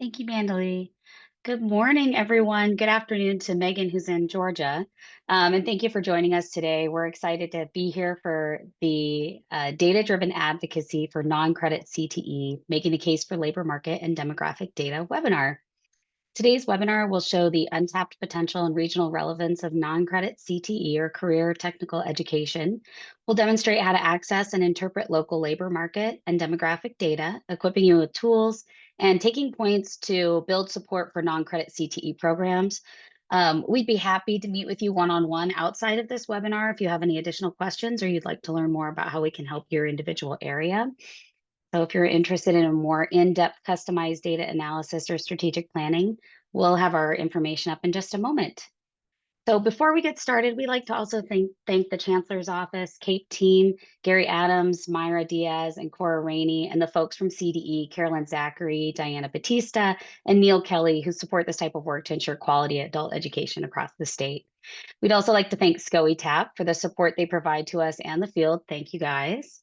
Thank you, Mandalee. Good morning, everyone. Good afternoon to Megan, who's in Georgia. And thank you for joining us today. We're excited to be here for the Data-Driven Advocacy for Non-Credit CTE, Making the Case for Labor Market and Demographic Data webinar. Today's webinar will show the untapped potential and regional relevance of non-credit CTE or career technical education. We'll demonstrate how to access and interpret local labor market and demographic data, equipping you with tools and taking points to build support for non-credit CTE programs. We'd be happy to meet with you one-on-one outside of this webinar if you have any additional questions or you'd like to learn more about how we can help your individual area. So if you're interested in a more in-depth customized data analysis or strategic planning, we'll have our information up in just a moment. So before we get started, we'd like to also thank the Chancellor's Office, CAPE team, Gary Adams, Myra Diaz, and Cora Rainey, and the folks from CDE, Carolyn Zachary, Diana Batista, and Neil Kelly, who support this type of work to ensure quality adult education across the state. We'd also like to thank SCOE TAP for the support they provide to us and the field. Thank you, guys.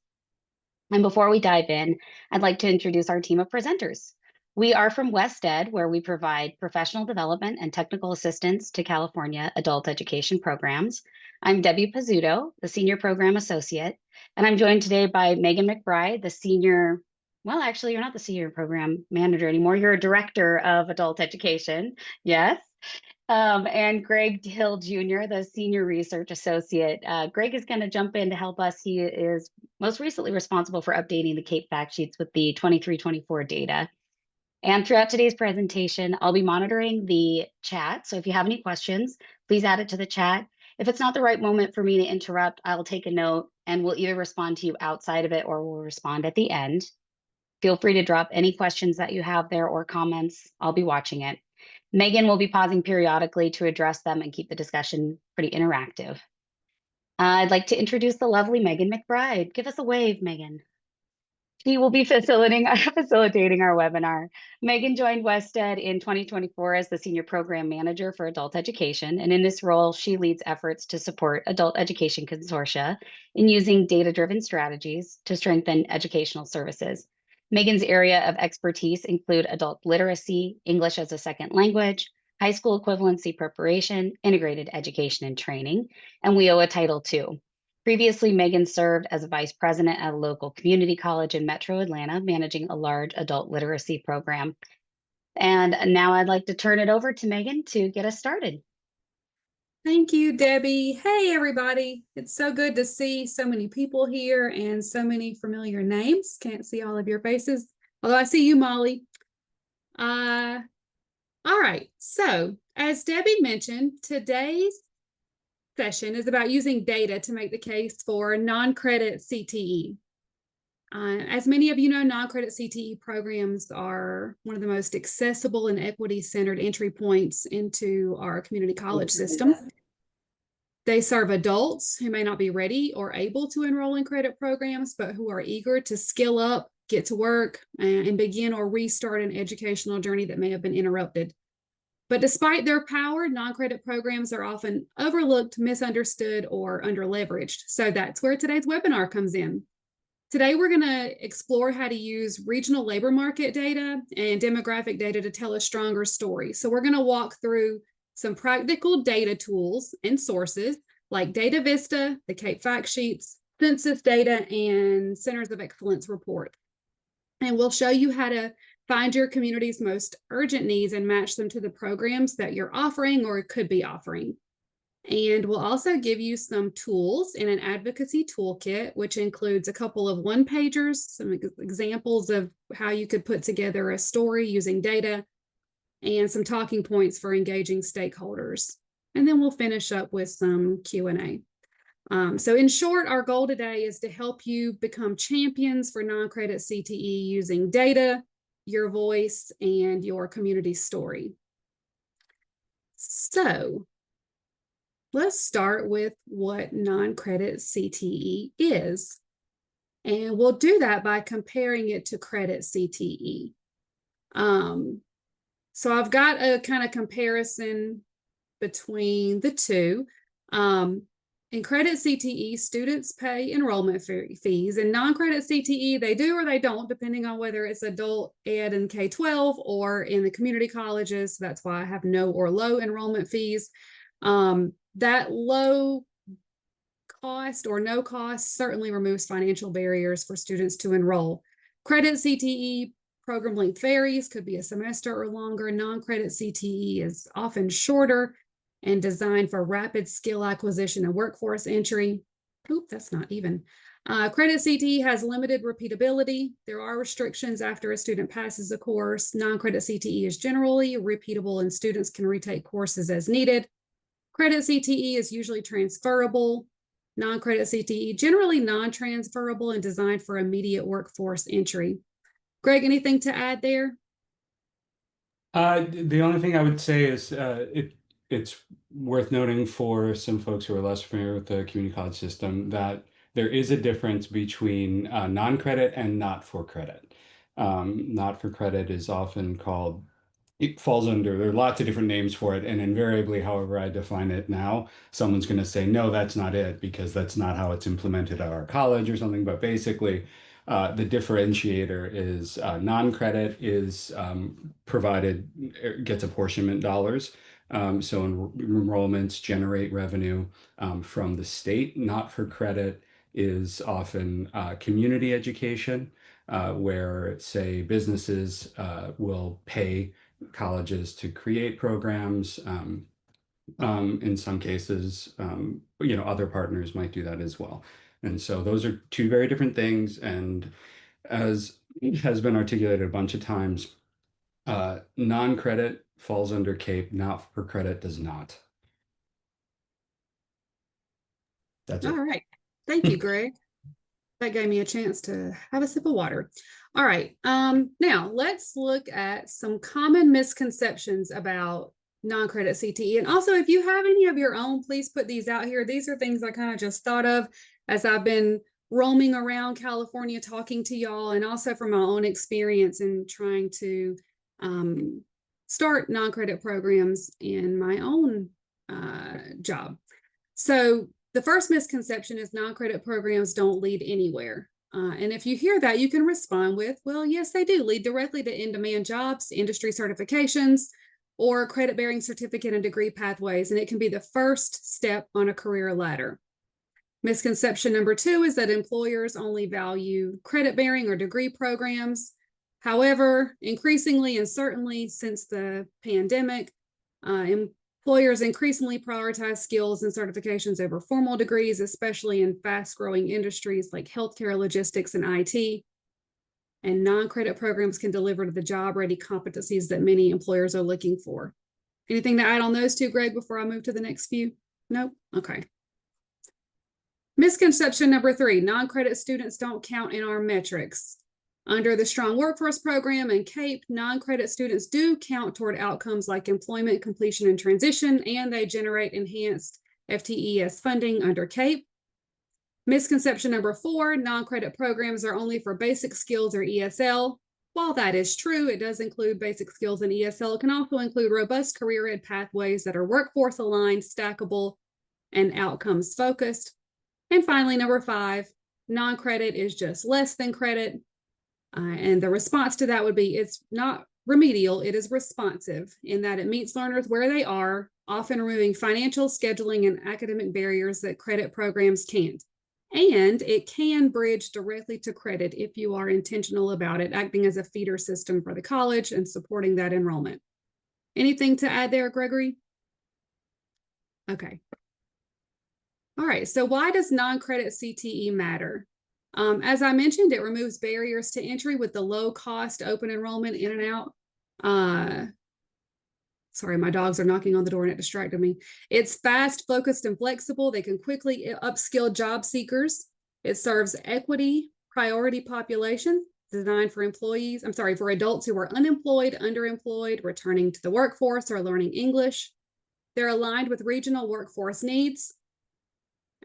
And before we dive in, I'd like to introduce our team of presenters. We are from WestEd, where we provide professional development and technical assistance to California adult education programs. I'm Debbie Pizzuto, the Senior Program Associate, and I'm joined today by Megan McBride, the Senior, well, actually, you're not the Senior Program Manager anymore. You're a Director of Adult Education. Yes. And Greg Hill Jr., the Senior Research Associate. Greg is going to jump in to help us. He is most recently responsible for updating the CAPE fact sheets with the 23-24 data. And throughout today's presentation, I'll be monitoring the chat. So if you have any questions, please add it to the chat. If it's not the right moment for me to interrupt, I'll take a note and we'll either respond to you outside of it or we'll respond at the end. Feel free to drop any questions that you have there or comments. I'll be watching it. Megan will be pausing periodically to address them and keep the discussion pretty interactive. I'd like to introduce the lovely Megan McBride. Give us a wave, Megan. She will be facilitating our webinar. Megan joined WestEd in 2024 as the Senior Program Manager for Adult Education. And in this role, she leads efforts to support adult education consortia in using data-driven strategies to strengthen educational services. Megan's area of expertise include adult literacy, English as a second language, high school equivalency preparation, integrated education and training, and WIOA Title II. Previously, Megan served as a vice president at a local community college in Metro Atlanta, managing a large adult literacy program. And now I'd like to turn it over to Megan to get us started. Thank you, Debbie. Hey, everybody. It's so good to see so many people here and so many familiar names. Can't see all of your faces, although I see you, Molly. All right. So, as Debbie mentioned, today's session is about using data to make the case for non-credit CTE. As many of you know, non-credit CTE programs are one of the most accessible and equity-centered entry points into our community college system. They serve adults who may not be ready or able to enroll in credit programs, but who are eager to skill up, get to work, and begin or restart an educational journey that may have been interrupted. But despite their power, non-credit programs are often overlooked, misunderstood, or underleveraged. So that's where today's webinar comes in. Today, we're going to explore how to use regional labor market data and demographic data to tell a stronger story. So we're going to walk through some practical data tools and sources like Data Vista, the CAPE fact sheets, census data, and Centers of Excellence report. And we'll show you how to find your community's most urgent needs and match them to the programs that you're offering or could be offering. And we'll also give you some tools in an advocacy toolkit, which includes a couple of one-pagers, some examples of how you could put together a story using data, and some talking points for engaging stakeholders. And then we'll finish up with some Q&A. So in short, our goal today is to help you become champions for non-credit CTE using data, your voice, and your community story. So let's start with what non-credit CTE is. And we'll do that by comparing it to credit CTE. So I've got a kind of comparison between the two. In credit CTE, students pay enrollment fees. In non-credit CTE, they do or they don't, depending on whether it's adult ed in K-12 or in the community colleges. That's why I have no or low enrollment fees. That low cost or no cost certainly removes financial barriers for students to enroll. Credit CTE program length varies, could be a semester or longer. Non-credit CTE is often shorter and designed for rapid skill acquisition and workforce entry. Oop, that's not even. Credit CTE has limited repeatability. There are restrictions after a student passes a course. Non-credit CTE is generally repeatable and students can retake courses as needed. Credit CTE is usually transferable. Non-credit CTE, generally non-transferable and designed for immediate workforce entry. Greg, anything to add there? The only thing I would say is it's worth noting for some folks who are less familiar with the community college system that there is a difference between non-credit and not for credit. Not for credit is often called, it falls under, there are lots of different names for it, and invariably, however I define it now, someone's going to say, no, that's not it, because that's not how it's implemented at our college or something. But basically, the differentiator is non-credit is provided, gets apportionment dollars. So enrollments generate revenue from the state. Not for credit is often community education, where, say, businesses will pay colleges to create programs. In some cases, other partners might do that as well. And so those are two very different things. And as has been articulated a bunch of times, non-credit falls under CAPE, not for credit does not. That's it. All right. Thank you, Greg. That gave me a chance to have a sip of water. All right. Now let's look at some common misconceptions about non-credit CTE. And also, if you have any of your own, please put these out here. These are things I kind of just thought of as I've been roaming around California talking to y'all, and also from my own experience in trying to start non-credit programs in my own job. So the first misconception is non-credit programs don't lead anywhere. And if you hear that, you can respond with, well, yes, they do lead directly to in-demand jobs, industry certifications, or credit-bearing certificate and degree pathways, and it can be the first step on a career ladder. Misconception number two is that employers only value credit-bearing or degree programs. However, increasingly and certainly since the pandemic, employers increasingly prioritize skills and certifications over formal degrees, especially in fast-growing industries like healthcare, logistics, and IT. And non-credit programs can deliver the job-ready competencies that many employers are looking for. Anything to add on those two, Greg, before I move to the next few? Nope? Okay. Misconception number three, non-credit students don't count in our metrics. Under the Strong Workforce Program and CAPE, non-credit students do count toward outcomes like employment completion and transition, and they generate enhanced FTES funding under CAPE. Misconception number four, non-credit programs are only for basic skills or ESL. While that is true, it does include basic skills and ESL. It can also include robust career ed pathways that are workforce aligned, stackable, and outcomes focused. And finally, number five, non-credit is just less than credit. And the response to that would be, it's not remedial, it is responsive in that it meets learners where they are, often removing financial, scheduling, and academic barriers that credit programs can't. And it can bridge directly to credit if you are intentional about it, acting as a feeder system for the college and supporting that enrollment. Anything to add there, Gregory? Okay. All right, so why does non-credit CTE matter? As I mentioned, it removes barriers to entry with the low cost open enrollment in and out. Sorry, my dogs are knocking on the door and it distracted me. It's fast, focused, and flexible. They can quickly upskill job seekers. It serves equity, priority population, designed for for adults who are unemployed, underemployed, returning to the workforce, or learning English. They're aligned with regional workforce needs,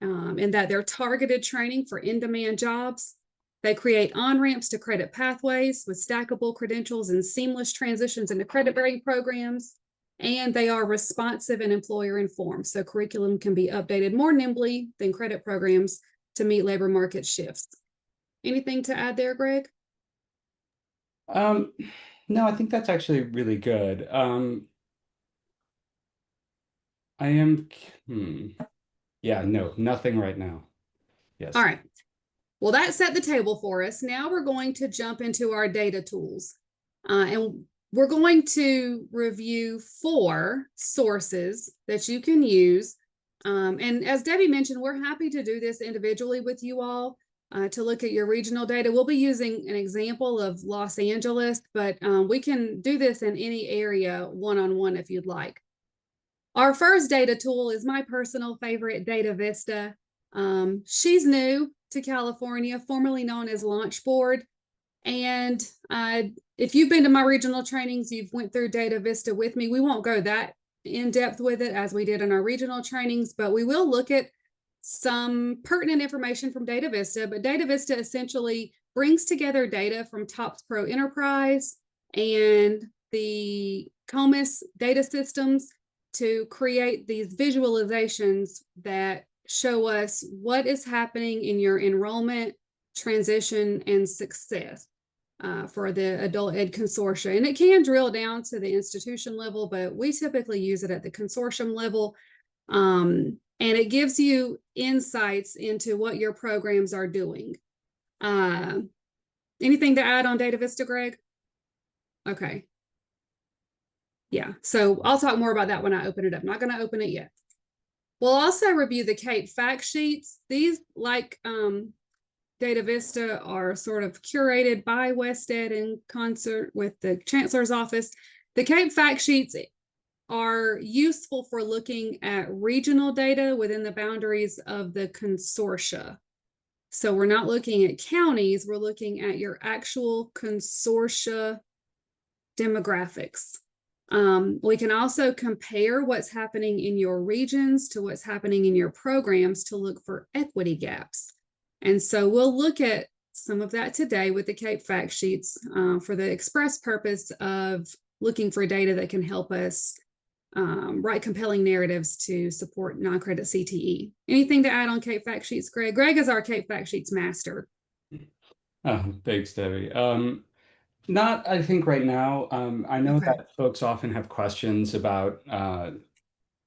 in that they're targeted training for in-demand jobs. They create on-ramps to credit pathways with stackable credentials and seamless transitions into credit-bearing programs. and they are responsive and employer informed. So curriculum can be updated more nimbly than credit programs to meet labor market shifts. Anything to add there, Greg? No, I think that's actually really good. I am, yeah, no, nothing right now. Yes. All right. Well, that set the table for us. Now we're going to jump into our data tools. And we're going to review 4 sources that you can use. And as Debbie mentioned, we're happy to do this individually with you all to look at your regional data. We'll be using an example of Los Angeles, but we can do this in any area one-on-one if you'd like. Our first data tool is my personal favorite, Data Vista. She's new to California, formerly known as Launchboard. And if you've been to my regional trainings, you've went through Data Vista with me. We won't go that in depth with it as we did in our regional trainings, but we will look at some pertinent information from Data Vista. But Data Vista essentially brings together data from TOPS Pro Enterprise and the COMIS data systems to create these visualizations that show us what is happening in your enrollment, transition, and success for the adult ed consortia. And it can drill down to the institution level, but we typically use it at the consortium level. And it gives you insights into what your programs are doing. Anything to add on Data Vista, Greg? Okay. Yeah, so I'll talk more about that when I open it up. I'm not going to open it yet. We'll also review the CAPE fact sheets. These, like Data Vista, are sort of curated by WestEd in concert with the Chancellor's Office. The CAPE fact sheets are useful for looking at regional data within the boundaries of the consortia. So we're not looking at counties, we're looking at your actual consortia demographics. We can also compare what's happening in your regions to what's happening in your programs to look for equity gaps. And so we'll look at some of that today with the CAPE fact sheets for the express purpose of looking for data that can help us write compelling narratives to support non-credit CTE. Anything to add on CAPE fact sheets, Greg? Greg is our CAPE fact sheets master. Thanks, Debbie. Not, I think, right now. I know Okay. that folks often have questions about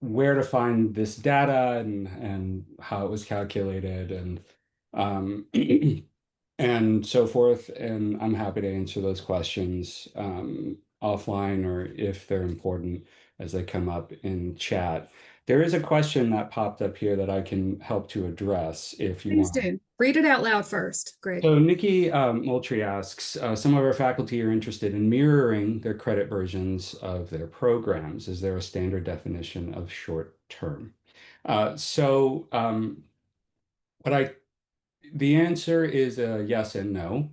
where to find this data and how it was calculated and and so forth. And I'm happy to answer those questions offline or if they're important as they come up in chat. There is a question that popped up here that I can help to address if you Please want. do. Read it out loud first, Greg. So Nikki Moultrie asks, some of our faculty are interested in mirroring their credit versions of their programs. Is there a standard definition of short term? The answer is a yes and no.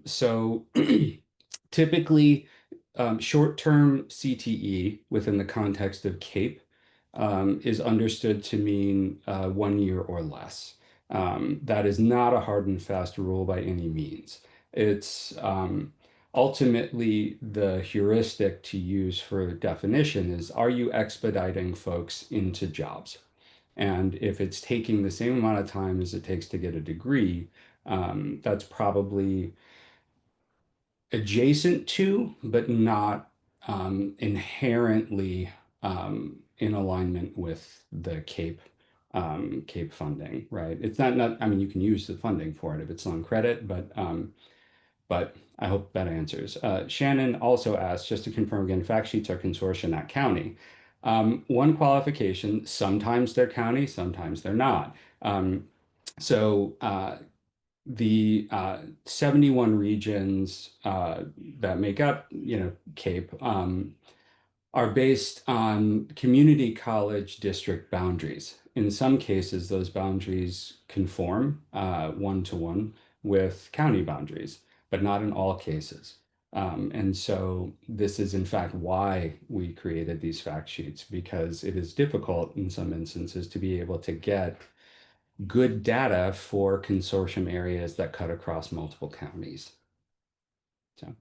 So typically, short-term CTE within the context of CAPE is understood to mean 1 year or less. That is not a hard and fast rule by any means. It's ultimately the heuristic to use for definition is, are you expediting folks into jobs? And if it's taking the same amount of time as it takes to get a degree, that's probably adjacent to, but not inherently in alignment with the CAPE funding, right? It's not, I mean, you can use the funding for it if it's on credit, but I hope that answers. Shannon also asked, just to confirm again, fact sheets are consortia, not county. One qualification, sometimes they're county, sometimes they're not. The 71 regions that make up, CAPE are based on community college district boundaries. In some cases, those boundaries conform one-to-one with county boundaries, but not in all cases. And so this is in fact why we created these fact sheets, because it is difficult in some instances to be able to get good data for consortium areas that cut across multiple counties. So,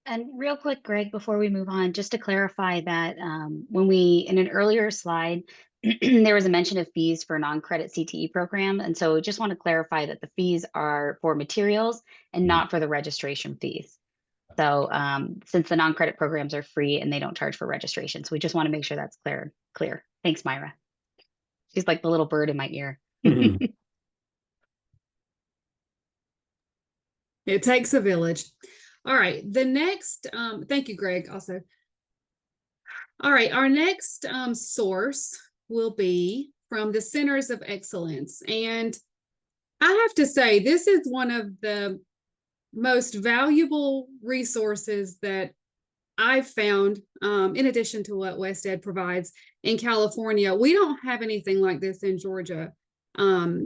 And real quick, Greg, before we move on, just to clarify that when we, in an earlier slide, there was a mention of fees for non-credit CTE program. And so just want to clarify that the fees are for materials and not for the registration fees. So since the non-credit programs are free and they don't charge for registration. So we just want to make sure that's clear. Thanks, Myra. She's like the little bird in my ear. It takes a village. All right, the next, thank you, Greg, also. All right, our next source will be from the Centers of Excellence. And I have to say, this is one of the most valuable resources that I've found, in addition to what WestEd provides in California. We don't have anything like this in Georgia, but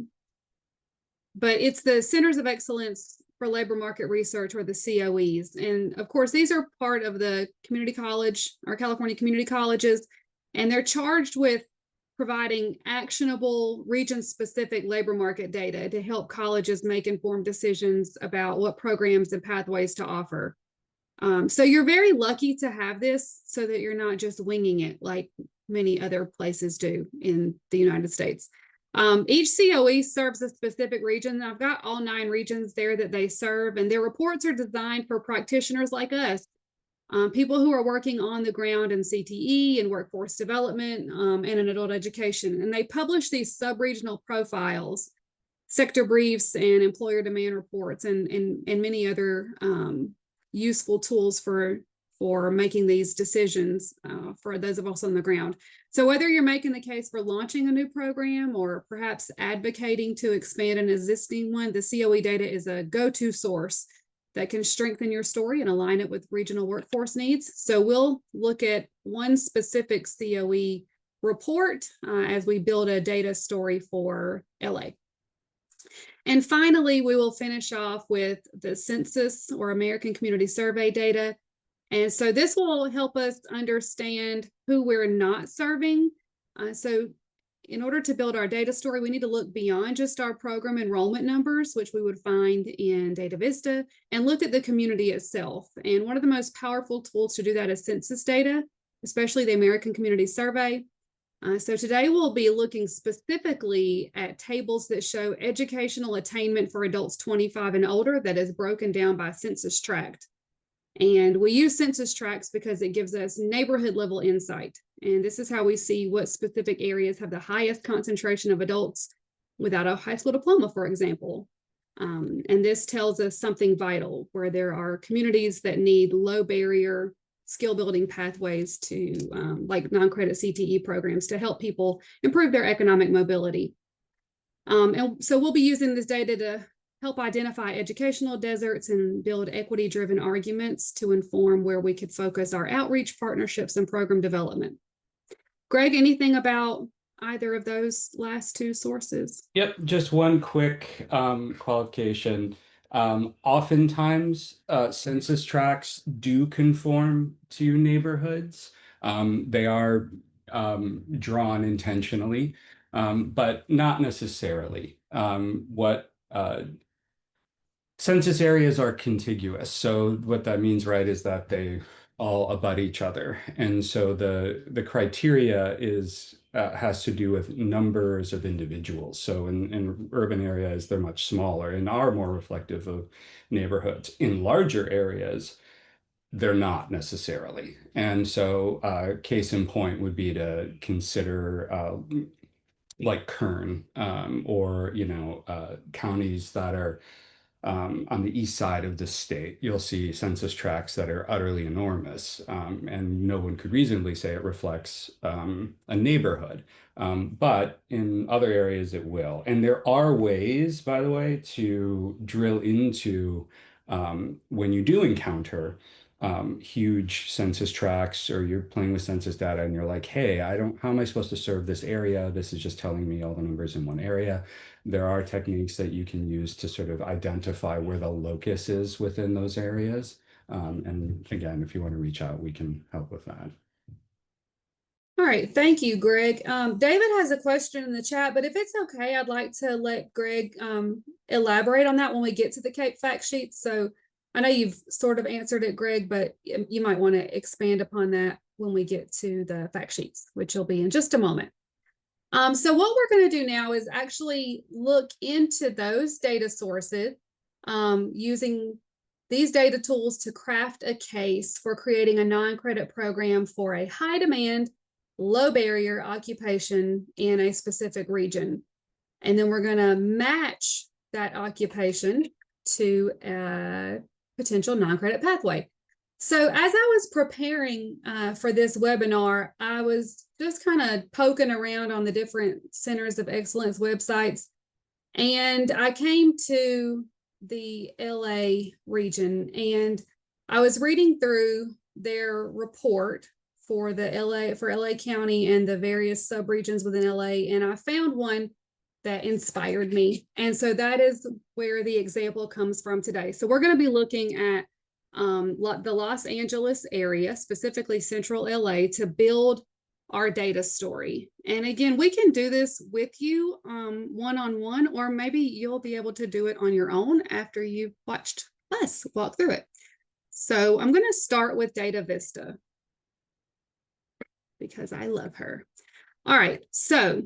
it's the Centers of Excellence for Labor Market Research, or the COEs. And of course, these are part of the community college or California community colleges, and they're charged with providing actionable region-specific labor market data to help colleges make informed decisions about what programs and pathways to offer. So you're very lucky to have this so that you're not just winging it like many other places do in the United States. Each COE serves a specific region. I've got all 9 regions there that they serve, and their reports are designed for practitioners like us, people who are working on the ground in CTE and workforce development and in adult education. And they publish these sub-regional profiles, sector briefs, and employer demand reports, and many other useful tools for making these decisions for those of us on the ground. So whether you're making the case for launching a new program or perhaps advocating to expand an existing one, the COE data is a go-to source that can strengthen your story and align it with regional workforce needs. So we'll look at one specific COE report as we build a data story for LA. And finally, we will finish off with the census or American Community Survey data. And so this will help us understand who we're not serving. So in order to build our data story, we need to look beyond just our program enrollment numbers, which we would find in Data Vista, and look at the community itself. And one of the most powerful tools to do that is census data, especially the American Community Survey. So today we'll be looking specifically at tables that show educational attainment for adults 25 and older that is broken down by census tract. And we use census tracts because it gives us neighborhood level insight. And this is how we see what specific areas have the highest concentration of adults without a high school diploma, for example. And this tells us something vital, where there are communities that need low barrier skill building pathways to like non-credit CTE programs to help people improve their economic mobility. And so we'll be using this data to help identify educational deserts and build equity-driven arguments to inform where we could focus our outreach, partnerships, and program development. Greg, anything about either of those last 2 sources? Yep, just one quick qualification. Oftentimes, census tracts do conform to neighborhoods. They are drawn intentionally, but not necessarily. Census areas are contiguous. So what that means, right, is that they all abut each other. And so the criteria is has to do with numbers of individuals. So in urban areas, they're much smaller and are more reflective of neighborhoods. In larger areas, they're not necessarily. And so case in point would be to consider like Kern or, counties that are on the east side of the state. You'll see census tracts that are utterly enormous, and no one could reasonably say it reflects a neighborhood. But in other areas, it will. And there are ways, by the way, to drill into when you do encounter huge census tracts, or you're playing with census data and you're like, hey, how am I supposed to serve this area? This is just telling me all the numbers in one area. There are techniques that you can use to sort of identify where the locus is within those areas. And again, if you want to reach out, we can help with that. All right, thank you, Greg. David has a question in the chat, but if it's okay, I'd like to let Greg elaborate on that when we get to the CAPE fact sheet. So I know you've sort of answered it, Greg, but you might want to expand upon that when we get to the fact sheets, which will be in just a moment. So what we're going to do now is actually look into those data sources using these data tools to craft a case for creating a non-credit program for a high demand, low barrier occupation in a specific region. And then we're going to match that occupation to a potential non-credit pathway. So as I was preparing for this webinar, I was just kind of poking around on the different Centers of Excellence websites, and I came to the LA region, and I was reading through their report for LA County and the various subregions within LA, and I found one that inspired me. And so that is where the example comes from today. So we're going to be looking at the Los Angeles area, specifically Central LA, to build our data story. And again, we can do this with you one-on-one, or maybe you'll be able to do it on your own after you've watched us walk through it. So I'm going to start with Data Vista because I love her. All right, so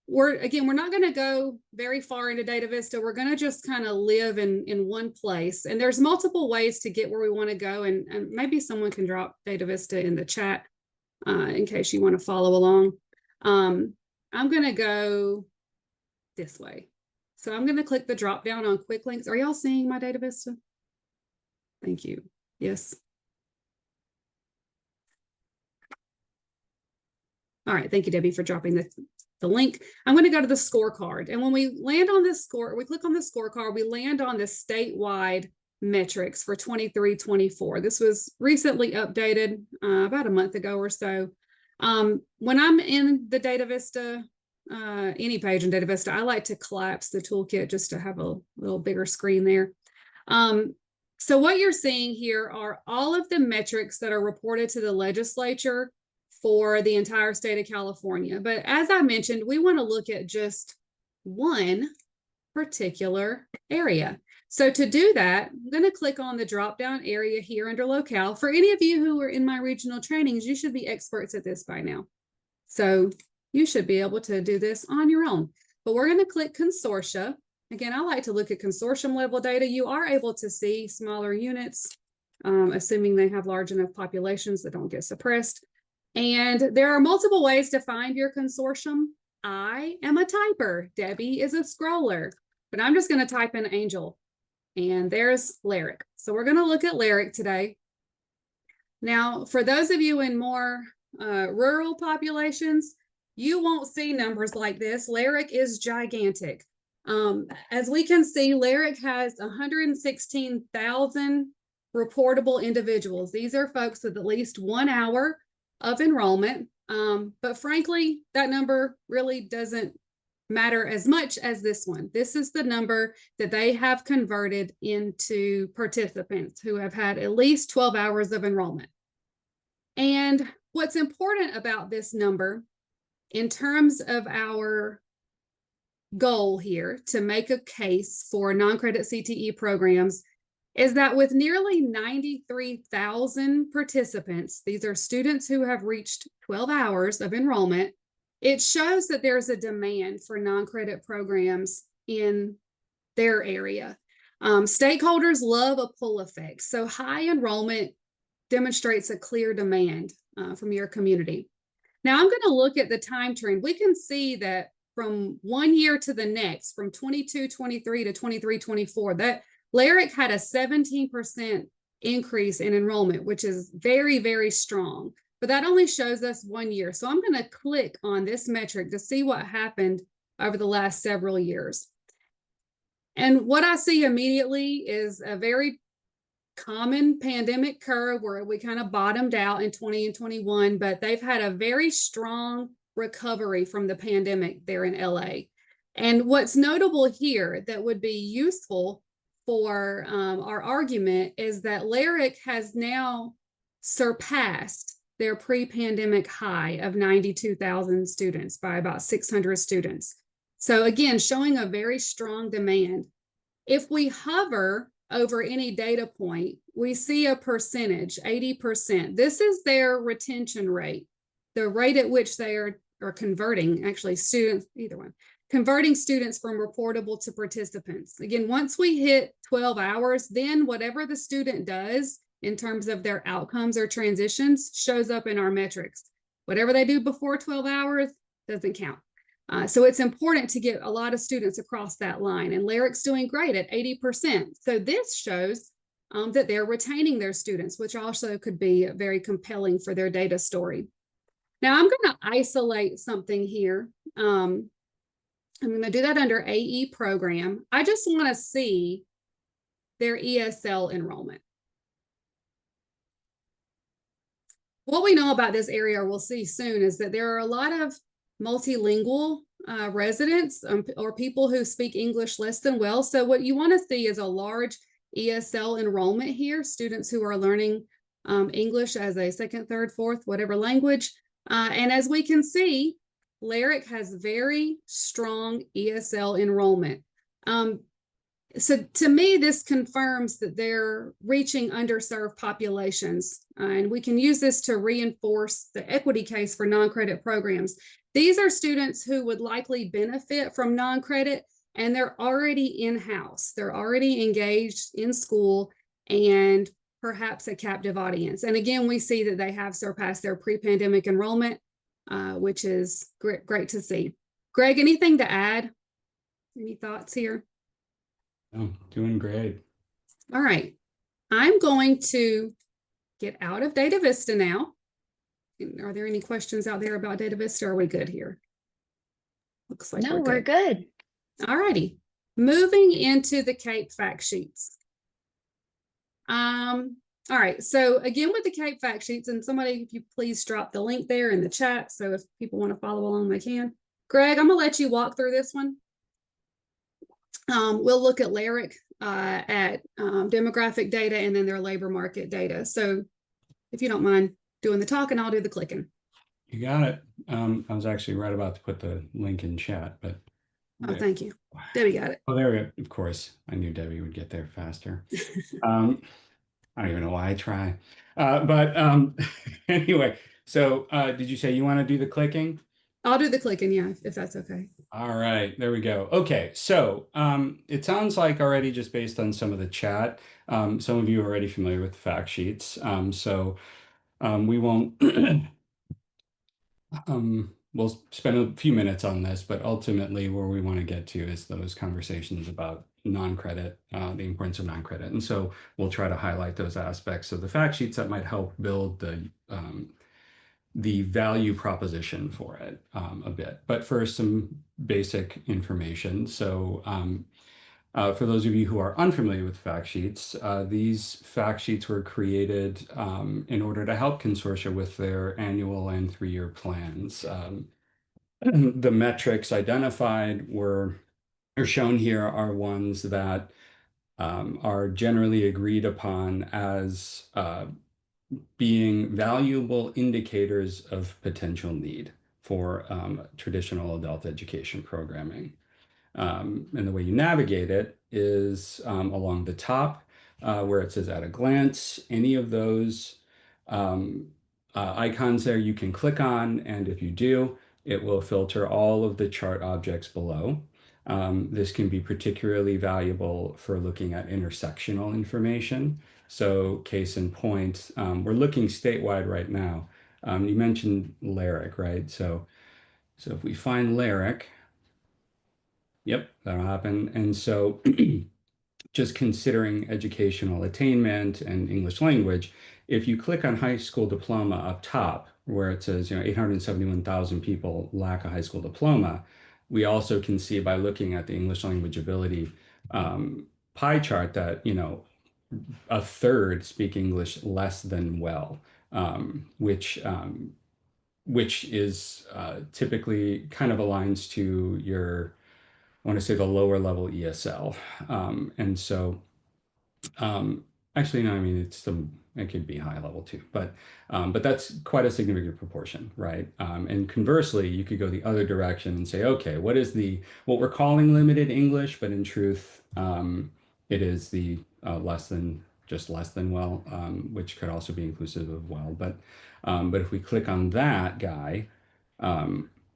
we're not going to go very far into Data Vista. We're going to just kind of live in one place. And there's multiple ways to get where we want to go. And maybe someone can drop Data Vista in the chat in case you want to follow along. I'm going to go this way. So I'm going to click the drop down on quick links. Are y'all seeing my Data Vista? Thank you. Yes. All right. Thank you, Debbie, for dropping the link. I'm going to go to the scorecard. And when we land on this we click on the scorecard, we land on the statewide metrics for 23-24. This was recently updated about a month ago or so. When I'm in the Data Vista, any page in Data Vista, I like to collapse the toolkit just to have a little bigger screen there. So what you're seeing here are all of the metrics that are reported to the legislature for the entire state of California. But as I mentioned, we want to look at just one particular area. So to do that, I'm going to click on the drop-down area here under locale. For any of you who are in my regional trainings, you should be experts at this by now. So you should be able to do this on your own. But we're going to click consortia. Again, I like to look at consortium level data. You are able to see smaller units, assuming they have large enough populations that don't get suppressed. And there are multiple ways to find your consortium. I am a typer. Debbie is a scroller. But I'm just going to type in Angel. And there's LARIC. So we're going to look at LARIC today. Now, for those of you in more rural populations, you won't see numbers like this. LARIC is gigantic. As we can see, LARIC has 116,000 reportable individuals. These are folks with at least 1 hour of enrollment. But frankly, that number really doesn't matter as much as this one. This is the number that they have converted into participants who have had at least 12 hours of enrollment. And what's important about this number in terms of our goal here to make a case for non-credit CTE programs is that with nearly 93,000 participants, these are students who have reached 12 hours of enrollment, it shows that there's a demand for non-credit programs in their area. Stakeholders love a pull effect. So high enrollment demonstrates a clear demand from your community. Now I'm going to look at the time trend. We can see that from 1 year to the next, from 22-23 to 23-24, that LARIC had a 17% increase in enrollment, which is very, very strong. But that only shows us 1 year. So I'm going to click on this metric to see what happened over the last several years. And what I see immediately is a very common pandemic curve where we kind of bottomed out in 20 and 21, but they've had a very strong recovery from the pandemic there in LA. And what's notable here that would be useful for our argument is that LARIC has now surpassed their pre-pandemic high of 92,000 students by about 600 students. So again, showing a very strong demand. If we hover over any data point, we see a percentage, 80%. This is their retention rate, the rate at which they are converting, actually students, either one, converting students from reportable to participants. Again, once we hit 12 hours, then whatever the student does in terms of their outcomes or transitions shows up in our metrics. Whatever they do before 12 hours doesn't count. So it's important to get a lot of students across that line, and LYRIC's doing great at 80%. So this shows that they're retaining their students, which also could be very compelling for their data story. Now I'm going to isolate something here. I'm going to do that under AE program. I just want to see their ESL enrollment. What we know about this area, we'll see soon, is that there are a lot of multilingual residents or people who speak English less than well. So what you want to see is a large ESL enrollment here, students who are learning English as a second, third, fourth, whatever language. And as we can see, LYRIC has very strong ESL enrollment. So to me, this confirms that they're reaching underserved populations, and we can use this to reinforce the equity case for non-credit programs. These are students who would likely benefit from non-credit, and they're already in-house. They're already engaged in school and perhaps a captive audience. And again, we see that they have surpassed their pre-pandemic enrollment, which is great to see. Greg, anything to add? Any thoughts here? Oh, doing great. All right. I'm going to get out of Data Vista now. Are there any questions out there about Data Vista? Or are we good here? Looks like No, we're good. All righty. Moving into the CAPE fact sheets. All right. So again, with the CAPE fact sheets, and somebody, if you please drop the link there in the chat, so if people want to follow along, they can. Greg, I'm gonna let you walk through this one. We'll look at LYRIC, at demographic data, and then their labor market data. So if you don't mind doing the talking, I'll do the clicking. You got it. I was actually right about to put the link in chat, but Oh, thank you. Debbie got it. Oh, there we go. Of course, I knew Debbie would get there faster. I don't even know why I try. But anyway, so did you say you want to do the clicking? I'll do the clicking, yeah, if that's okay. All right, there we go. Okay, so it sounds like already just based on some of the chat, some of you are already familiar with the fact sheets. So we won't, we'll spend a few minutes on this, but ultimately where we want to get to is those conversations about non-credit, the importance of non-credit. And so we'll try to highlight those aspects of the fact sheets that might help build the value proposition for it a bit. But first, some basic information. So for those of you who are unfamiliar with fact sheets, these fact sheets were created in order to help consortia with their annual and 3-year plans. The metrics identified or shown here are ones that are generally agreed upon as being valuable indicators of potential need for traditional adult education programming. And the way you navigate it is along the top where it says at a glance. Any of those icons there you can click on, and if you do, it will filter all of the chart objects below. This can be particularly valuable for looking at intersectional information. So case in point, we're looking statewide right now. You mentioned LYRIC, right? So if we find LYRIC, yep, that'll happen. And so just considering educational attainment and English language, if you click on high school diploma up top, where it says, 871,000 people lack a high school diploma, we also can see by looking at the English language ability pie chart that, a third speak English less than well, which is typically kind of aligns to your, I want to say, the lower level ESL. And so actually, no, I mean, it could be high level too, but that's quite a significant proportion, right? And conversely, you could go the other direction and say, okay, what we're calling limited English, but in truth, it is the just less than well, which could also be inclusive of well. But if we click on that guy,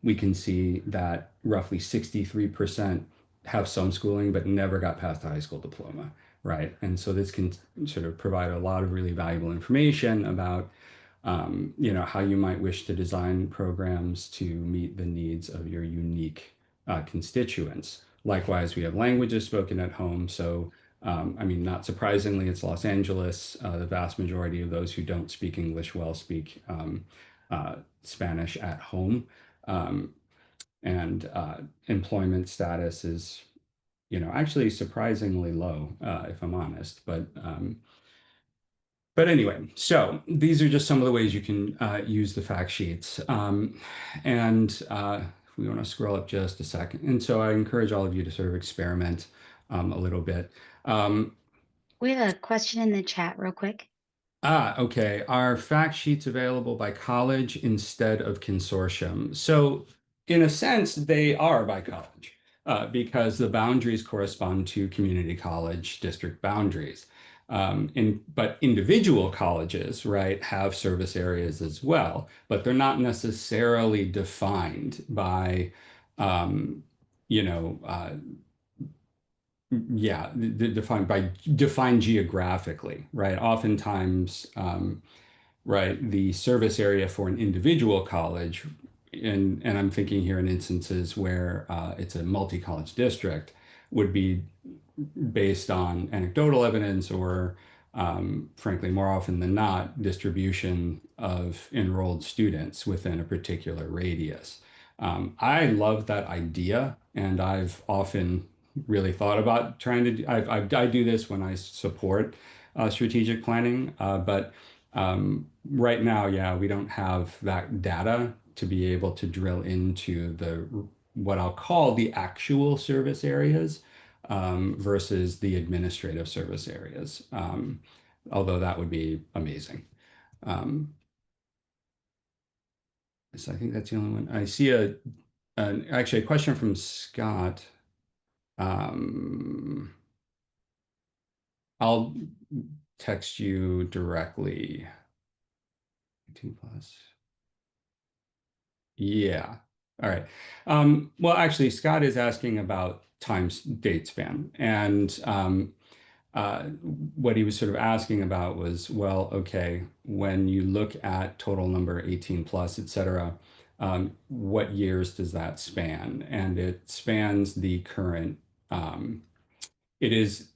we can see that roughly 63% have some schooling but never got past the high school diploma, right? And so this can sort of provide a lot of really valuable information about how you might wish to design programs to meet the needs of your unique constituents. Likewise, we have languages spoken at home. So, I mean, not surprisingly, it's Los Angeles. The vast majority of those who don't speak English well speak Spanish at home. And employment status is, actually surprisingly low, if I'm honest. But anyway, so these are just some of the ways you can use the fact sheets. If we want to scroll up just a second. And so I encourage all of you to sort of experiment a little bit. We have a question in the chat real quick. Okay. Are fact sheets available by college instead of consortium? So in a sense, they are by college because the boundaries correspond to community college district boundaries. But individual colleges, right, have service areas as well, but they're not necessarily defined by, defined geographically, right? Oftentimes, right, the service area for an individual college, and I'm thinking here in instances where it's a multi-college district, would be based on anecdotal evidence or, frankly, more often than not, distribution of enrolled students within a particular radius. I love that idea, and I've often really thought about trying to. I do this when I support strategic planning, but right now, yeah, we don't have that data to be able to drill into what I'll call the actual service areas versus the administrative service areas, although that would be amazing. So I think that's the only one. I see actually a question from Scott. I'll text you directly. 18 plus. Yeah. All right. Well, actually, Scott is asking about date span. And what he was sort of asking about was, well, okay, when you look at total number 18 plus, et cetera, what years does that span? And it spans the current, it is,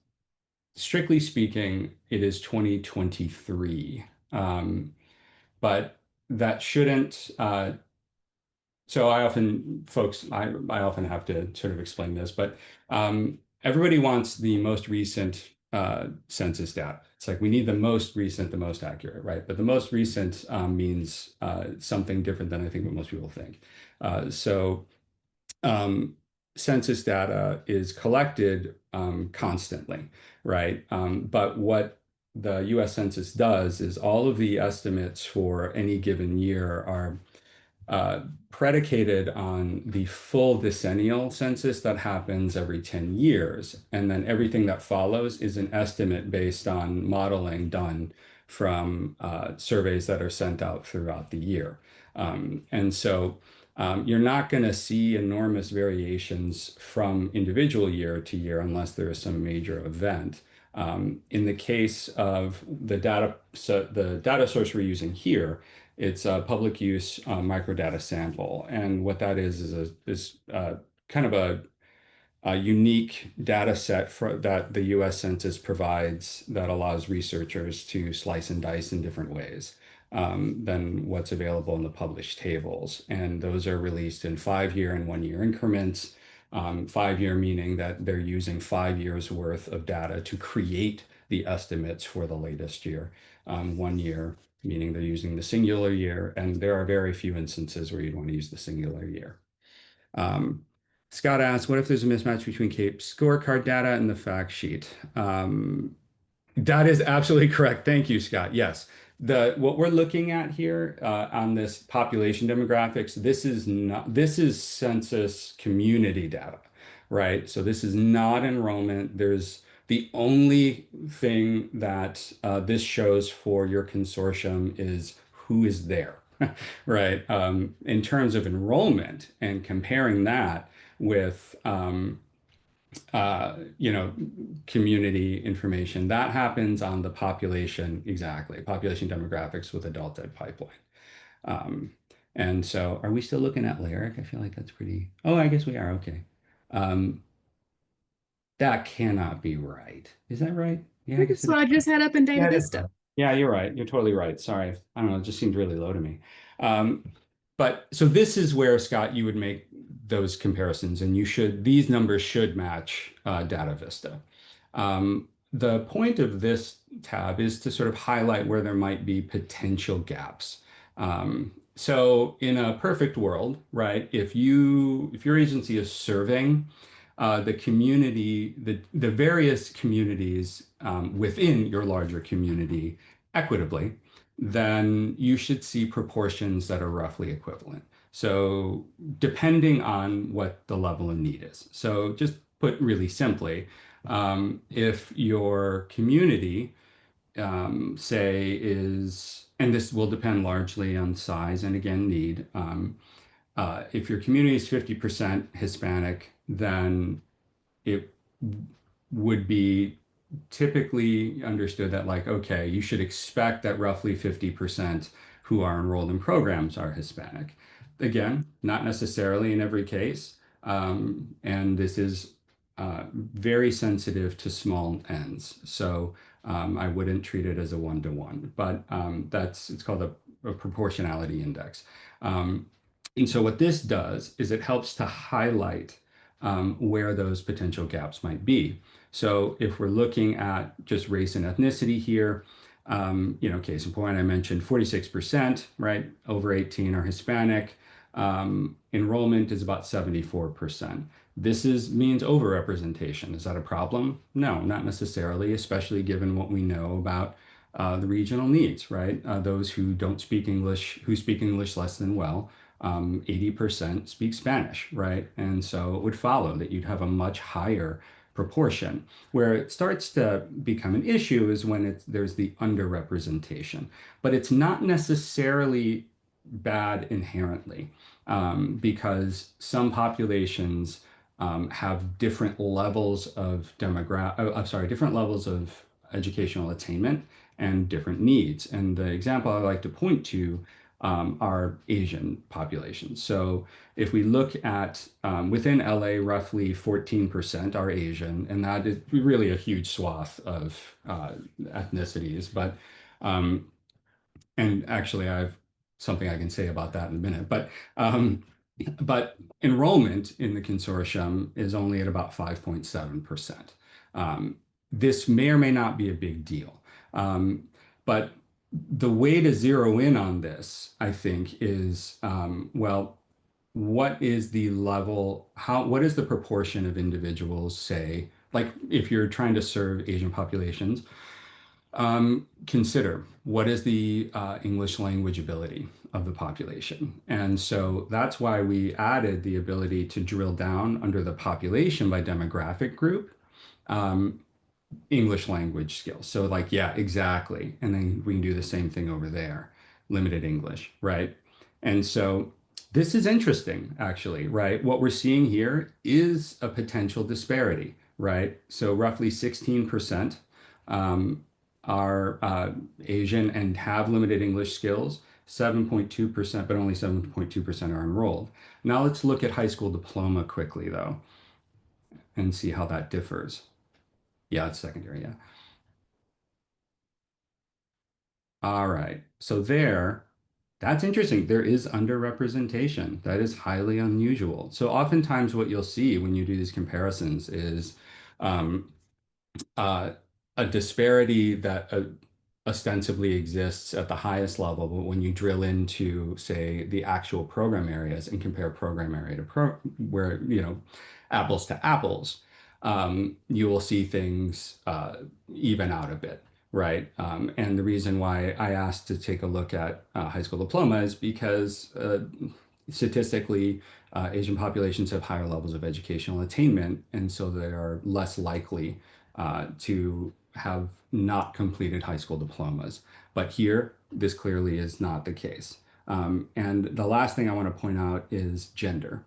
strictly speaking, it is 2023. But that shouldn't, so I often have to sort of explain this, but everybody wants the most recent census data. It's like we need the most recent, the most accurate, right? But the most recent means something different than I think what most people think. So census data is collected constantly, right? But what the US Census does is all of the estimates for any given year are predicated on the full decennial census that happens every 10 years. And then everything that follows is an estimate based on modeling done from surveys that are sent out throughout the year. And so you're not going to see enormous variations from individual year to year unless there is some major event. In the case of the data source we're using here, it's a public use microdata sample. And what that is kind of a unique data set that the US Census provides that allows researchers to slice and dice in different ways than what's available in the published tables. And those are released in 5-year and 1-year increments. 5-year meaning that they're using 5 years worth of data to create the estimates for the latest year. 1 year meaning they're using the singular year, and there are very few instances where you'd want to use the singular year. Scott asks, what if there's a mismatch between CAPE scorecard data and the fact sheet? That is absolutely correct. Thank you, Scott. Yes. What we're looking at here on this population demographics, this is census community data, right? So this is not enrollment. There's The only thing that this shows for your consortium is who is there, right? In terms of enrollment and comparing that with you know, community information. That happens on the population, exactly, population demographics with adult ed pipeline. Um, and so are we still looking at LARIC? I feel like that's pretty, oh, I guess we are, okay. That cannot be right. Is that right? Yeah, I guess That's it is. what I just had up in Data Yeah, it is. Vista. Yeah, you're right. You're totally right. Sorry. I don't know. It just seemed really low to me. Um, but so this is where, Scott, you would make those comparisons, and you should, these numbers should match Data Vista. The point of this tab is to sort of highlight where there might be potential gaps. So in a perfect world, right, if your agency is serving the community, the various communities within your larger community equitably, then you should see proportions that are roughly equivalent. So depending on what the level of need is. So just put really simply, if your community, say, is, and this will depend largely on size and again need, if your community is 50% Hispanic, then it would be typically understood that, like, okay, you should expect that roughly 50% who are enrolled in programs are Hispanic. Again, not necessarily in every case. And this is very sensitive to small n's. So I wouldn't treat it as a one-to-one, but it's called a proportionality index. And so what this does is it helps to highlight where those potential gaps might be. So if we're looking at just race and ethnicity here, you know, case in point, I mentioned 46%, right, over 18 are Hispanic. Enrollment is about 74%. This means overrepresentation. Is that a problem? No, not necessarily, especially given what we know about the regional needs, right? Those who don't speak English, who speak English less than well, 80% speak Spanish, right? And so it would follow that you'd have a much higher proportion. Where it starts to become an issue is when there's the underrepresentation, but it's not necessarily bad inherently, because some populations have different levels of different levels of educational attainment and different needs. And the example I like to point to are Asian populations. So if we look at within LA, roughly 14% are Asian, and that is really a huge swath of ethnicities. But and actually, I have something I can say about that in a minute. But enrollment in the consortium is only at about 5.7%. This may or may not be a big deal, but the way to zero in on this, I think, is well, what is the level, what is the proportion of individuals, say, like if you're trying to serve Asian populations, consider what is the English language ability of the population. And so that's why we added the ability to drill down under the population by demographic group. English language skills. So like, yeah, exactly. And then we can do the same thing over there, limited English, right? And so this is interesting, actually, right? What we're seeing here is a potential disparity, right? So roughly 16% are Asian and have limited English skills, 7.2%, but only 7.2% are enrolled. Now let's look at high school diploma quickly, though, and see how that differs. Yeah, it's secondary, yeah. All right. So that's interesting. There is underrepresentation. That is highly unusual. So oftentimes what you'll see when you do these comparisons is um, a disparity that ostensibly exists at the highest level, but when you drill into, say, the actual program areas and compare program area to where, you know, apples to apples, you will see things even out a bit, right? And the reason why I asked to take a look at high school diploma is because statistically, Asian populations have higher levels of educational attainment, and so they are less likely to have not completed high school diplomas. But here, this clearly is not the case. And the last thing I want to point out is gender.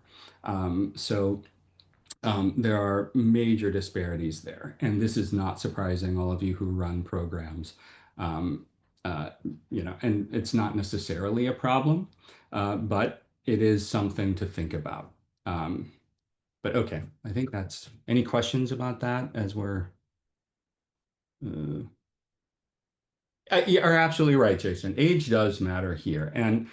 There are major disparities there, and this is not surprising, all of you who run programs. Um, and it's not necessarily a problem, but it is something to think about. But okay, I think that's, any questions about that as we're, you are absolutely right, Jason. Age does matter here. And,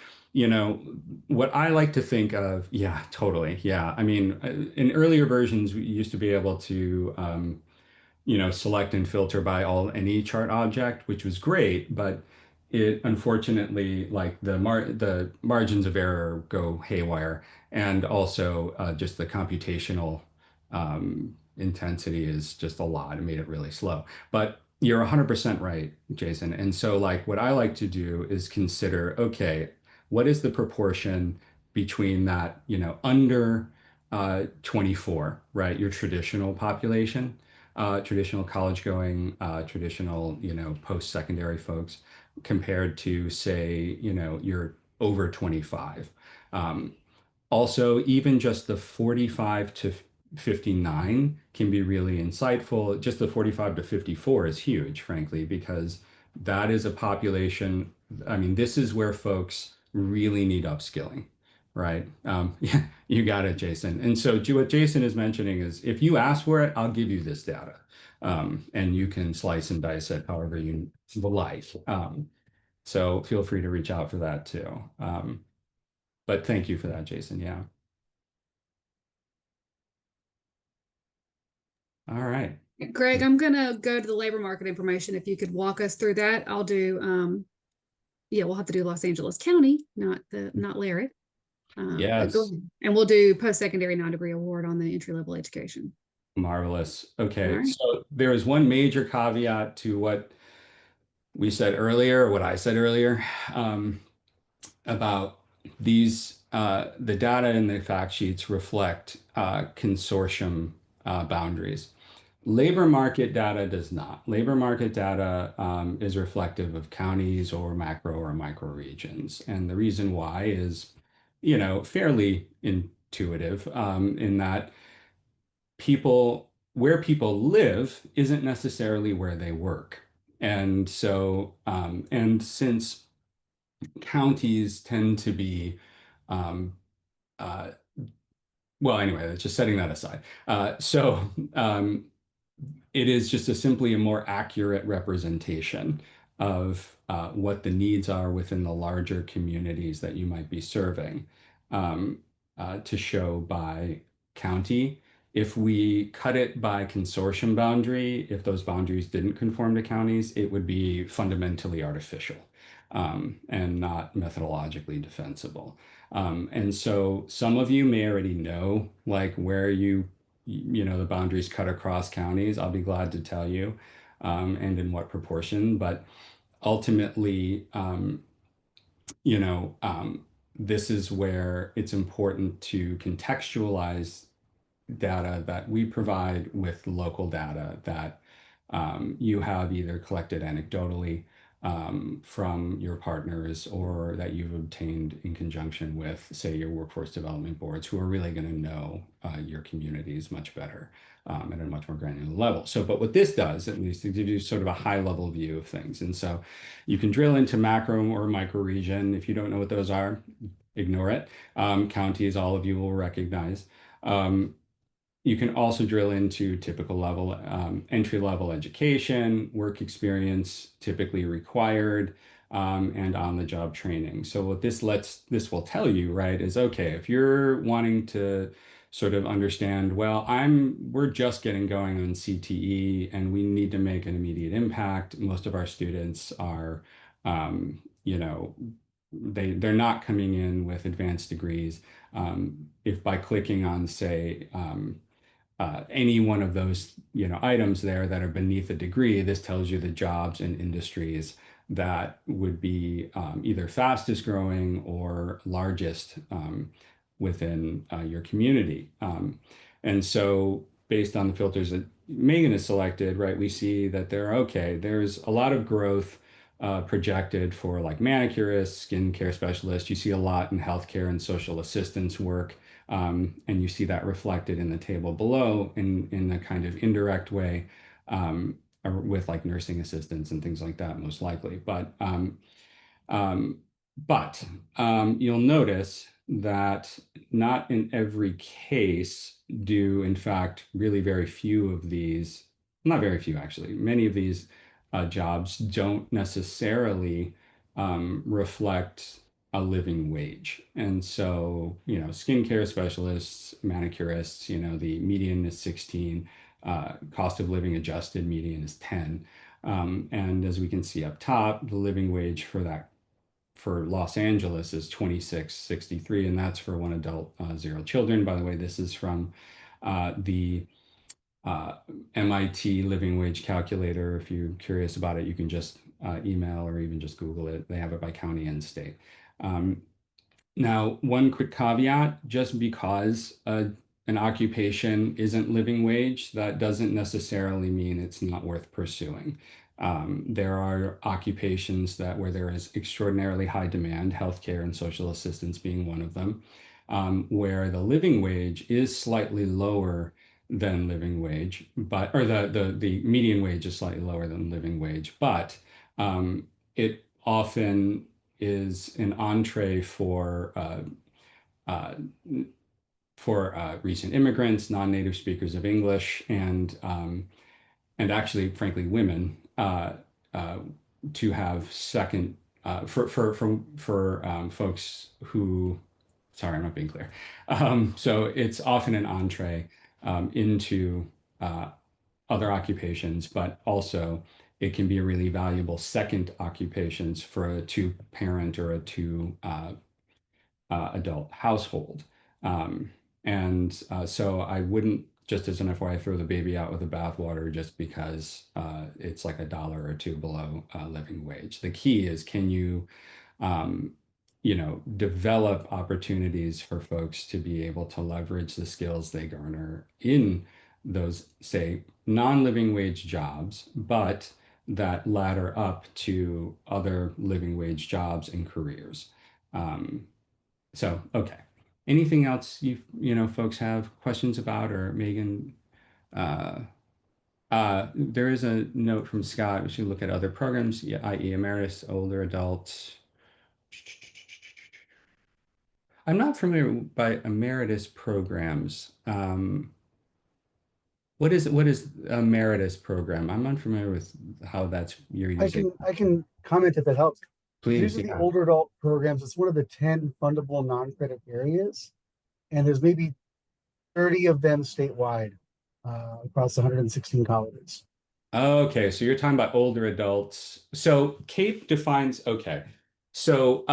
what I like to think of, yeah, totally. Yeah. I mean, in earlier versions, we used to be able to, select and filter by any chart object, which was great, but it unfortunately, like the margins of error go haywire, and also just the computational intensity is just a lot. It made it really slow. But you're 100% right, Jason. And so, like, what I like to do is consider, okay, what is the proportion between that, under 24, right? Your traditional population, traditional college going, traditional, post-secondary folks, compared to, say, you're over 25. Um, Also, even just the 45 to 59 can be really insightful. Just the 45 to 54 is huge, frankly, because that is a population. I mean, this is where folks really need upskilling, right? Yeah, you got it, Jason. And so what Jason is mentioning is, if you ask for it, I'll give you this data. And you can slice and dice it however you like. So feel free to reach out for that too. But thank you for that, Jason. Yeah. All right. Greg, I'm gonna go to the labor market information. If you could walk us through that, I'll do, yeah, we'll have to do Los Angeles County, not Larrett. But go Yes. ahead. And we'll do post-secondary non-degree award on the entry-level education. Marvelous. Okay. All right. So there is one major caveat to what we said earlier, what I said earlier, about these, the data in the fact sheets reflect consortium boundaries. Labor market data does not. Labor market data is reflective of counties or macro or micro regions. And the reason why is, fairly intuitive, in that where people live isn't necessarily where they work. And so, and since counties tend to be, um, uh, well, anyway, just setting that aside. It is just simply a more accurate representation of what the needs are within the larger communities that you might be serving, um, to show by county. If we cut it by consortium boundary, if those boundaries didn't conform to counties, it would be fundamentally artificial, and not methodologically defensible. And so some of you may already know, like, where the boundaries cut across counties. I'll be glad to tell you, and in what proportion. But ultimately, this is where it's important to contextualize data that we provide with local data that you have either collected anecdotally from your partners, or that you've obtained in conjunction with, say, your workforce development boards, who are really going to know your communities much better, at a much more granular level. So, but what this does, at least, it gives you sort of a high level view of things. And so you can drill into macro or micro region. If you don't know what those are, ignore it. Counties, all of you will recognize. You can also drill into typical level, entry-level education, work experience typically required, and on-the-job training. So what this will tell you, right, is, okay, if you're wanting to sort of understand, well, we're just getting going on CTE and we need to make an immediate impact. Most of our students are, they're not coming in with advanced degrees. If by clicking on, say, any one of those items there that are beneath a degree, this tells you the jobs and industries that would be either fastest growing or largest within your community. And so based on the filters that Megan has selected, right, we see that there's a lot of growth projected for like manicurists, skincare specialists. You see a lot in healthcare and social assistance work. And you see that reflected in the table below in a kind of indirect way, or with like nursing assistants and things like that, most likely. Um, but you'll notice that not in every case do, in fact, really very few of these, not very few actually, many of these jobs don't necessarily reflect a living wage. And so, skincare specialists, manicurists, the median is 16, cost of living adjusted median is 10. And as we can see up top, the living wage for Los Angeles is 26.63, and that's for one adult, zero children. By the way, this is from the MIT living wage calculator. If you're curious about it, you can just email or even just Google it. They have it by county and state. Now, one quick caveat, just because an occupation isn't living wage, that doesn't necessarily mean it's not worth pursuing. There are occupations where there is extraordinarily high demand, healthcare and social assistance being one of them, where the living wage is slightly lower than living wage, or the median wage is slightly lower than living wage, but it often is an entree uh, for recent immigrants, non-native speakers of English, and actually, frankly, women uh, to have second for folks who. Sorry, I'm not being clear. So it's often an entree into other occupations, but also it can be a really valuable second occupations for a two-parent or a two adult household. So I wouldn't, just as an FYI, throw the baby out with the bathwater just because it's like $1 or $2 below living wage. The key is, can you, develop opportunities for folks to be able to leverage the skills they garner in those, say, non-living wage jobs, but that ladder up to other living wage jobs and careers. Okay. Anything else folks have questions about, or Megan? Uh, there is a note from Scott. We should look at other programs, yeah, i.e. emeritus, older adults. I'm not familiar by emeritus programs. What is emeritus program? I'm unfamiliar with how you're using. I can comment if it helps. Please, These are the yeah. older adult programs. It's one of the 10 fundable non-credit areas, and there's maybe 30 of them statewide across 116 colleges. Okay, so you're talking about older adults. So CAPE defines, okay. So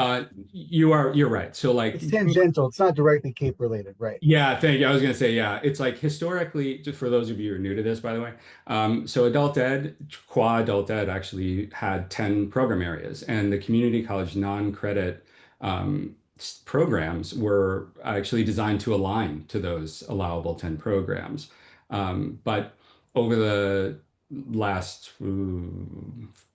you're right. So like It's tangential. It's not directly CAPE related, right? Yeah, thank you. I was going to say, yeah, it's like historically, just for those of you who are new to this, by the way. So adult ed, qua adult ed actually had 10 program areas, and the community college non-credit programs were actually designed to align to those allowable 10 programs. But over the last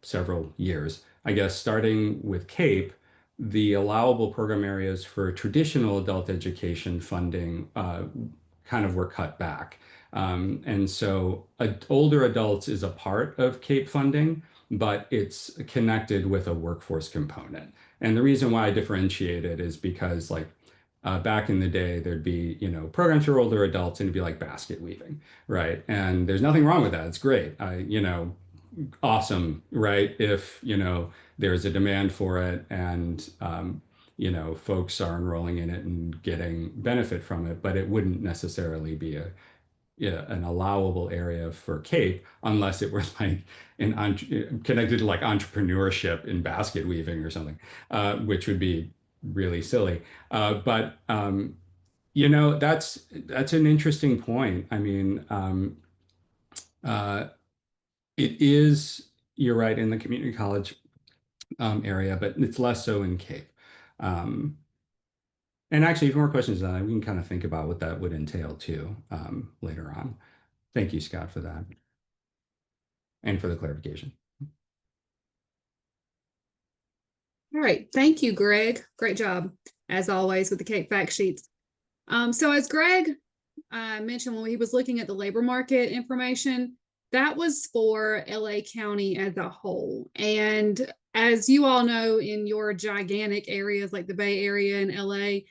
several years, I guess, starting with CAPE, the allowable program areas for traditional adult education funding kind of were cut back. And so older adults is a part of CAPE funding, but it's connected with a workforce component. And the reason why I differentiate it is because back in the day, there'd be, programs for older adults, and it'd be like basket weaving, right? And there's nothing wrong with that. It's great. Awesome, right? If, there's a demand for it, and, folks are enrolling in it and getting benefit from it, but it wouldn't necessarily be an allowable area for CAPE unless it were like connected to like entrepreneurship in basket weaving or something, which would be really silly. But that's an interesting point. I mean, it is, you're right, in the community college area, but it's less so in CAPE. And actually, if more questions on that, we can kind of think about what that would entail too later on. Thank you, Scott, for that. And for the clarification. All right, thank you, Greg. Great job, as always, with the CAPE fact sheets. So as Greg mentioned when he was looking at the labor market information, that was for LA County as a whole. And as you all know, in your gigantic areas like the Bay Area and LA,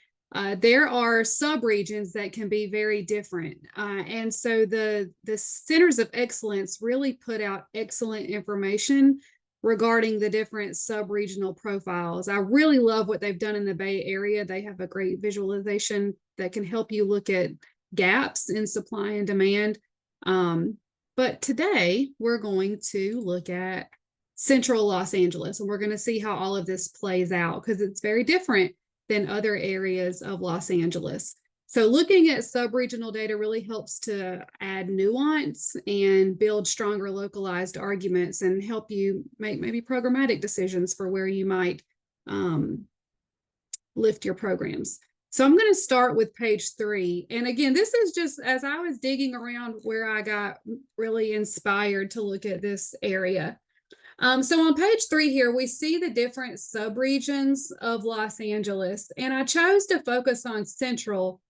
there are subregions that can be very different. And so the Centers of Excellence really put out excellent information regarding the different sub-regional profiles. I really love what they've done in the Bay Area. They have a great visualization that can help you look at gaps in supply and demand. But today we're going to look at Central Los Angeles, and we're going to see how all of this plays out because it's very different than other areas of Los Angeles. So looking at sub-regional data really helps to add nuance and build stronger localized arguments and help you make maybe programmatic decisions for where you might lift your programs. So I'm going to start with page 3. And again, this is just as I was digging around where I got really inspired to look at this area. So on page 3 here, we see the different subregions of Los Angeles. And I chose to focus on Central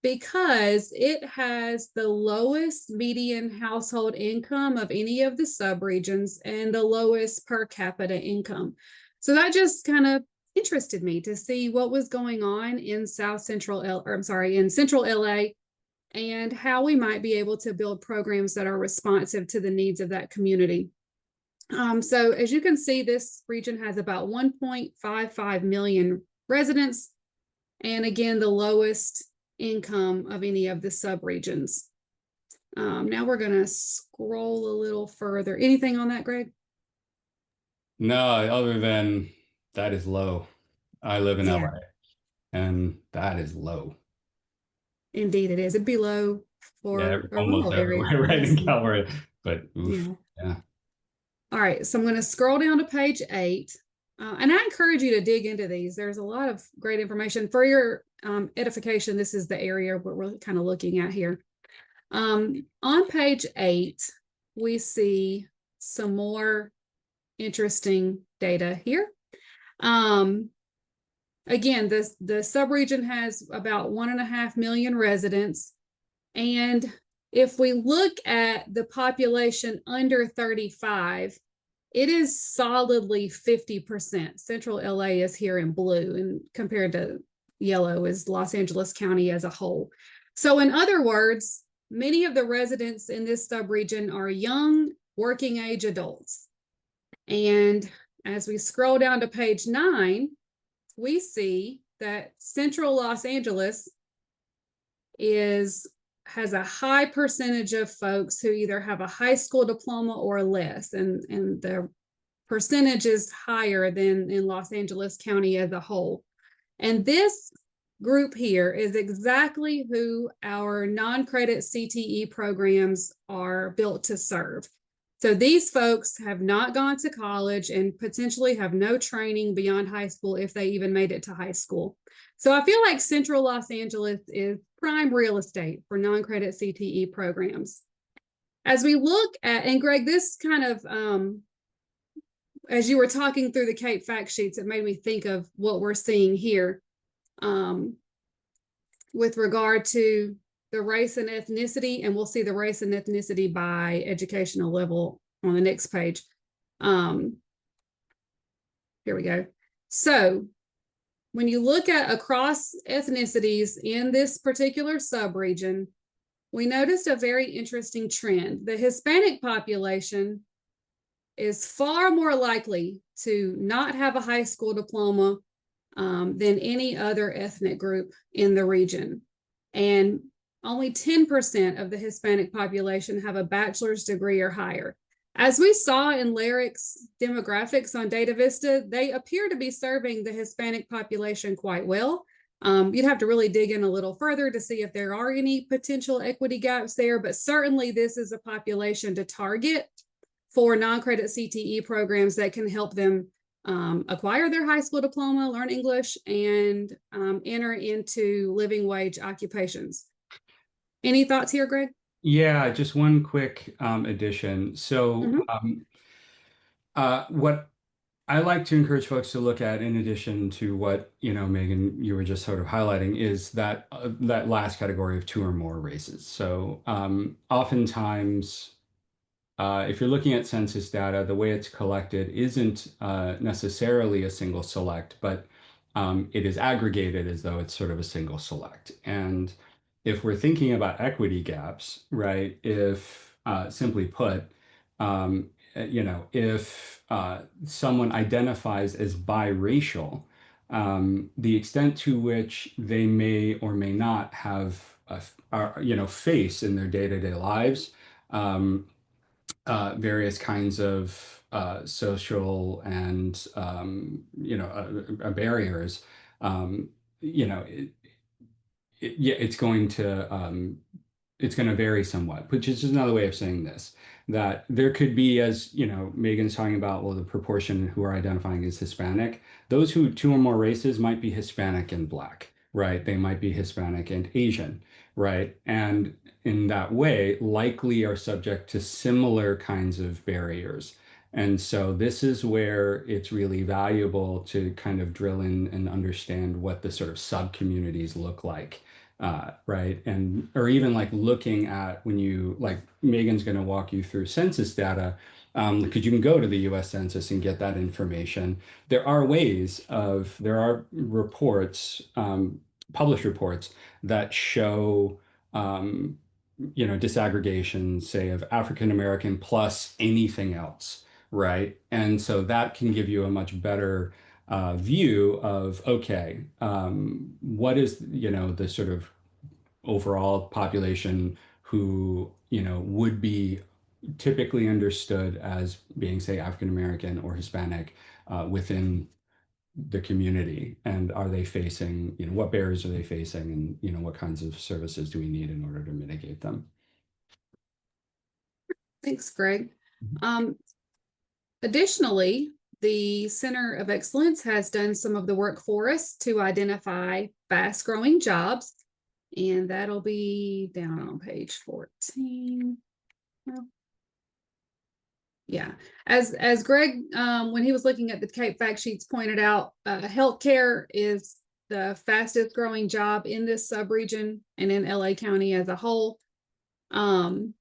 because it has the lowest median household income of any of the subregions and the lowest per capita income. So that just kind of interested me to see what was going on in Central LA and how we might be able to build programs that are responsive to the needs of that community. So as you can see, this region has about 1.55 million residents, and again, the lowest income of any of the subregions. Now we're going to scroll a little further. Anything on that, Greg? No, other than that is low. I live in Yeah. LA, and that is low. Indeed, it is. It'd be low for a almost rural area. everywhere, right in California. But oof, yeah. All right, so I'm going to scroll down to page 8. And I encourage you to dig into these. There's a lot of great information. For your edification, this is the area we're kind of looking at here. On page 8, we see some more interesting data here. Again, the subregion has about 1.5 million residents. And if we look at the population under 35, it is solidly 50%. Central LA is here in blue, and compared to yellow is Los Angeles County as a whole. So in other words, many of the residents in this subregion are young, working age adults. And as we scroll down to page 9, we see that Central Los Angeles has a high percentage of folks who either have a high school diploma or less, and the percentage is higher than in Los Angeles County as a whole. And this group here is exactly who our non-credit CTE programs are built to serve. So these folks have not gone to college and potentially have no training beyond high school if they even made it to high school. So I feel like Central Los Angeles is prime real estate for non-credit CTE programs. As we look at, and Greg, this kind of, as you were talking through the CAPE fact sheets, it made me think of what we're seeing here with regard to the race and ethnicity, and we'll see the race and ethnicity by educational level on the next page. Here we go. So when you look at across ethnicities in this particular subregion, we noticed a very interesting trend. The Hispanic population is far more likely to not have a high school diploma than any other ethnic group in the region. And only 10% of the Hispanic population have a bachelor's degree or higher. As we saw in LARIC's demographics on Data Vista, they appear to be serving the Hispanic population quite well. You'd have to really dig in a little further to see if there are any potential equity gaps there, but certainly this is a population to target for non-credit CTE programs that can help them acquire their high school diploma, learn English, and enter into living wage occupations. Any thoughts here, Greg? Yeah, just one quick addition. So, Mhm. what I like to encourage folks to look at, in addition to what, Megan, you were just sort of highlighting, is that last category of two or more races. So, oftentimes, if you're looking at census data, the way it's collected isn't necessarily a single select, but it is aggregated as though it's sort of a single select. And if we're thinking about equity gaps, right, if simply put, if someone identifies as biracial, the extent to which they may or may not have face in their day-to-day lives, um, various kinds of social and barriers. Um, you know, it, yeah, it's going to vary somewhat, which is just another way of saying this, that there could be, as Megan's talking about, well, the proportion who are identifying as Hispanic, those who two or more races might be Hispanic and Black, right? They might be Hispanic and Asian, right? And in that way, likely are subject to similar kinds of barriers. And so this is where it's really valuable to kind of drill in and understand what the sort of sub-communities look like, right? And or even like looking at, when you, like, Megan's going to walk you through census data, because you can go to the US Census and get that information. There are reports, published reports that show, disaggregation, say, of African American plus anything else, right? And so that can give you a much better view of, okay, what is, the sort of overall population who, would be typically understood as being, say, African American or Hispanic within the community, and are they facing, what barriers are they facing, and what kinds of services do we need in order to mitigate them? Thanks, Greg. Additionally, the Center of Excellence has done some of the work for us to identify fast-growing jobs, and that'll be down on page 14. Yeah, as Greg, when he was looking at the CAPE fact sheets, pointed out, healthcare is the fastest growing job in this subregion and in LA County as a whole. 14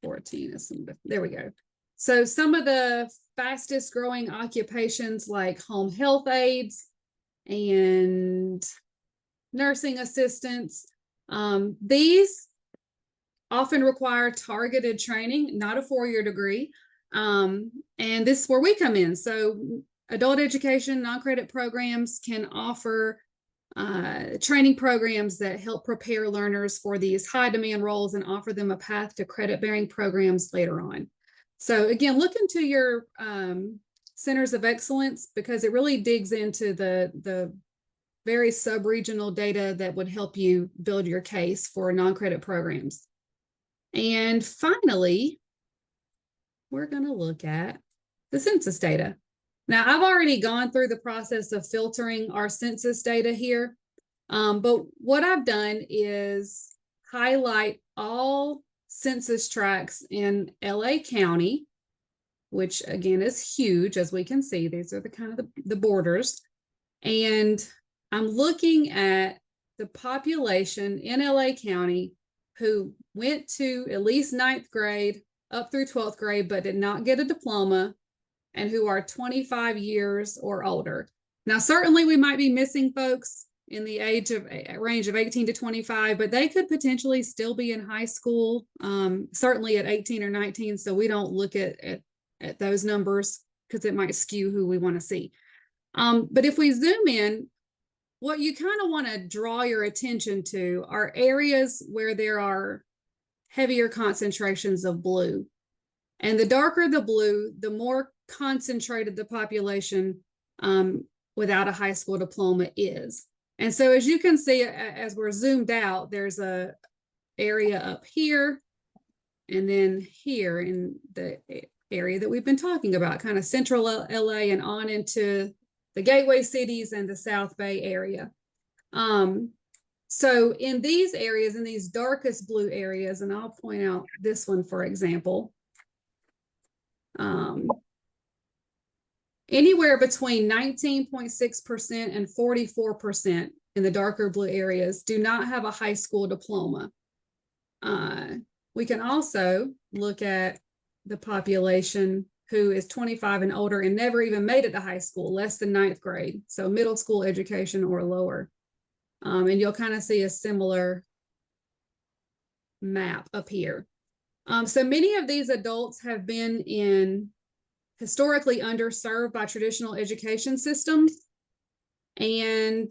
is there we go. So some of the fastest growing occupations, like home health aides and nursing assistants, these often require targeted training, not a 4-year degree. And this is where we come in. So adult education, non-credit programs can offer training programs that help prepare learners for these high demand roles and offer them a path to credit bearing programs later on. So again, look into your centers of excellence, because it really digs into the very sub-regional data that would help you build your case for non-credit programs. And finally, we're going to look at the census data. Now, I've already gone through the process of filtering our census data here, but what I've done is highlight all census tracts in LA County, which again is huge, as we can see. These are the kind of the borders. And I'm looking at the population in LA County who went to at least 9th grade up through 12th grade, but did not get a diploma, and who are 25 years or older. Now, certainly we might be missing folks in the range of 18 to 25, but they could potentially still be in high school, certainly at 18 or 19. So we don't look at those numbers, because it might skew who we want to see. But if we zoom in, what you kind of want to draw your attention to are areas where there are heavier concentrations of blue. And the darker the blue, the more concentrated the population without a high school diploma is. And so as you can see, as we're zoomed out, there's a area up here, and then here in the area that we've been talking about, kind of central LA and on into the gateway cities and the South Bay area. So in these areas, in these darkest blue areas, and I'll point out this one, for example, anywhere between 19.6% and 44% in the darker blue areas do not have a high school diploma. We can also look at the population who is 25 and older and never even made it to high school, less than 9th grade, so middle school education or lower. And you'll kind of see a similar map up here. So many of these adults have been in historically underserved by traditional education systems, and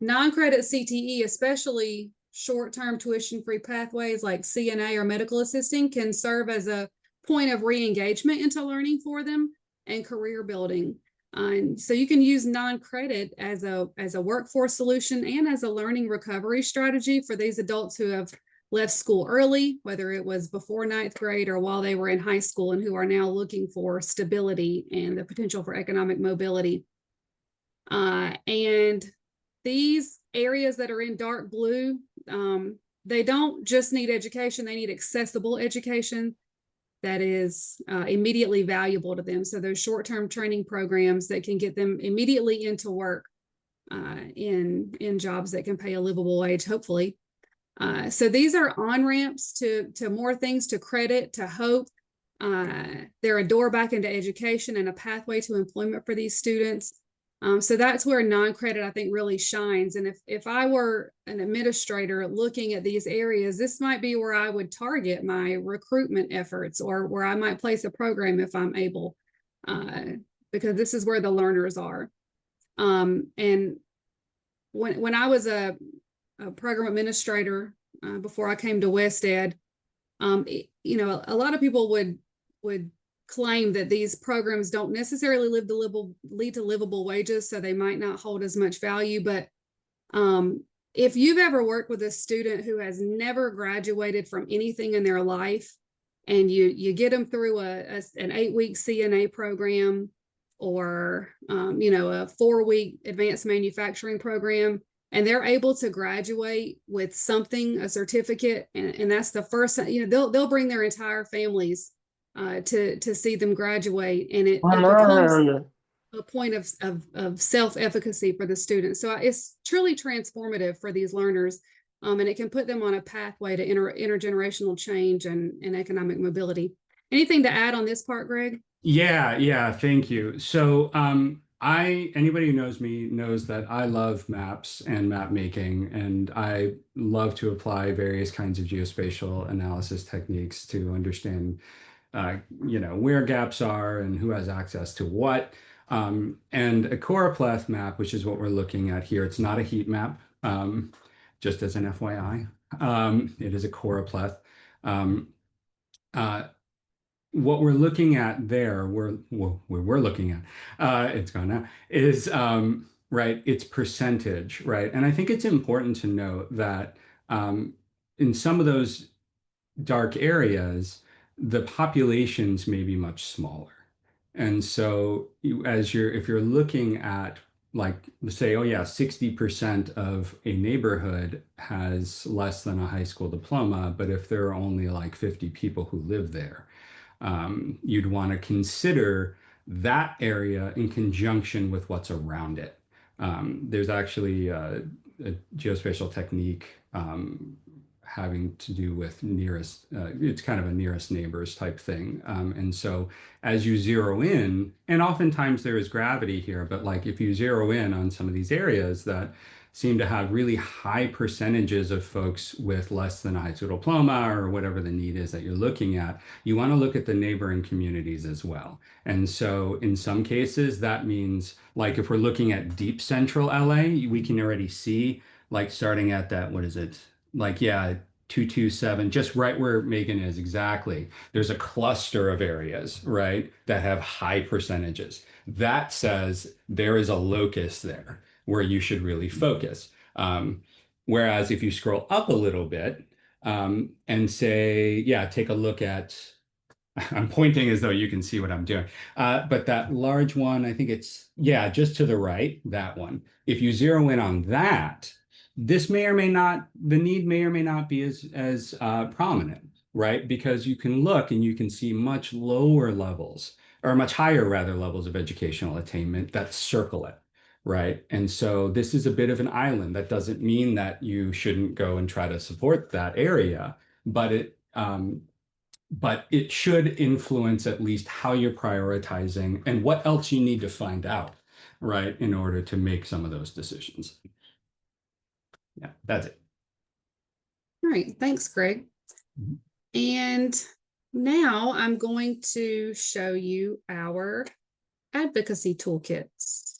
non-credit CTE, especially short-term tuition-free pathways like CNA or medical assisting, can serve as a point of re-engagement into learning for them and career building. And so you can use non-credit as a workforce solution and as a learning recovery strategy for these adults who have left school early, whether it was before 9th grade or while they were in high school, and who are now looking for stability and the potential for economic mobility. And these areas that are in dark blue, they don't just need education, they need accessible education that is immediately valuable to them. So those short-term training programs that can get them immediately into work in jobs that can pay a livable wage, hopefully. So these are on-ramps to more things, to credit, to hope. They're a door back into education and a pathway to employment for these students. So that's where non-credit, I think, really shines. And if I were an administrator looking at these areas, this might be where I would target my recruitment efforts, or where I might place a program if I'm able, because this is where the learners are. And when I was a program administrator before I came to WestEd, you know, a lot of people would claim that these programs don't necessarily lead to livable wages, so they might not hold as much value. But if you've ever worked with a student who has never graduated from anything in their life, and you get them through an 8-week CNA program, or you know, a 4-week advanced manufacturing program, and they're able to graduate with something, a certificate, and that's the first, you know, they'll bring their entire families to see them graduate, and it becomes a point of self-efficacy for the students. So it's truly transformative for these learners, and it can put them on a pathway to intergenerational change and economic mobility. Anything to add on this part, Greg? Yeah, thank you. So anybody who knows me knows that I love maps and map making, and I love to apply various kinds of geospatial analysis techniques to understand you know, where gaps are and who has access to what. And a choropleth map, which is what we're looking at here, it's not a heat map, just as an FYI. It is a choropleth. What we're looking at there, we're looking at, it's gone now, is right, it's percentage, right? And I think it's important to note that in some of those dark areas, the populations may be much smaller. And so if you're looking at, like, let's say, oh yeah, 60% of a neighborhood has less than a high school diploma, but if there are only like 50 people who live there, you'd want to consider that area in conjunction with what's around it. There's actually a geospatial technique having to do with nearest, it's kind of a nearest neighbors type thing. And so as you zero in, and oftentimes there is gravity here, but like if you zero in on some of these areas that seem to have really high percentages of folks with less than a high school diploma or whatever the need is that you're looking at, you want to look at the neighboring communities as well. And so in some cases, that means, like, if we're looking at deep central LA, we can already see, like, starting at that, what is it? Like, yeah, 227, just right where Megan is exactly. There's a cluster of areas, right, that have high percentages. That says there is a locus there where you should really focus. Whereas if you scroll up a little bit and say, yeah, take a look at, I'm pointing as though you can see what I'm doing, but that large one, I think it's, yeah, just to the right, that one. If you zero in on that, This may or may not, the need may or may not be as prominent, right? Because you can look and you can see much lower levels, or much higher rather levels of educational attainment that circle it, right? And so this is a bit of an island. That doesn't mean that you shouldn't go and try to support that area, but it should influence at least how you're prioritizing and what else you need to find out, right, in order to make some of those decisions. Yeah, that's it. All right, thanks, Greg. Mhm. And now I'm going to show you our advocacy toolkits.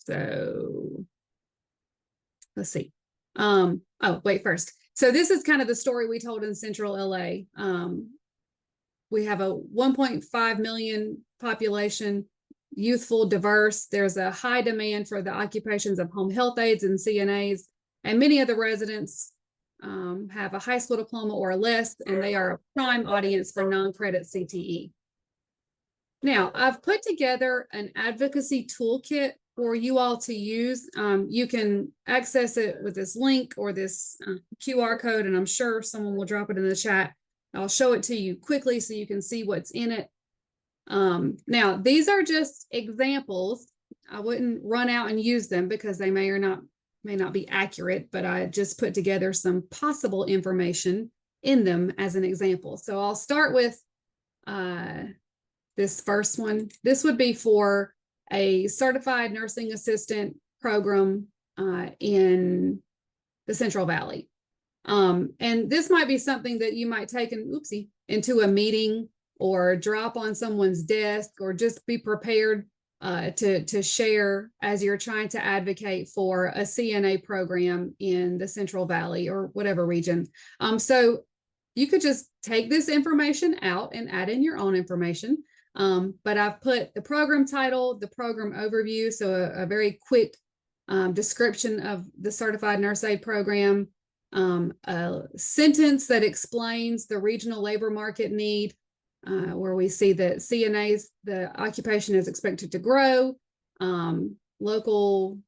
So let's see. Oh, wait, first. So this is kind of the story we told in Central LA. We have a 1.5 million population, youthful, diverse. There's a high demand for the occupations of home health aides and CNAs, and many of the residents have a high school diploma or less, and they are a prime audience for non-credit CTE. Now, I've put together an advocacy toolkit for you all to use. You can access it with this link or this QR code, and I'm sure someone will drop it in the chat. I'll show it to you quickly so you can see what's in it. Now, these are just examples. I wouldn't run out and use them because they may not be accurate, but I just put together some possible information in them as an example. So I'll start with this first one. This would be for a certified nursing assistant program in the Central Valley. And this might be something that you might take into a meeting or drop on someone's desk, or just be prepared to share as you're trying to advocate for a CNA program in the Central Valley or whatever region. So you could just take this information out and add in your own information. But I've put the program title, the program overview, so a very quick description of the Certified Nurse Aide program, a sentence that explains the regional labor market need, where we see that CNAs, the occupation is expected to grow. Local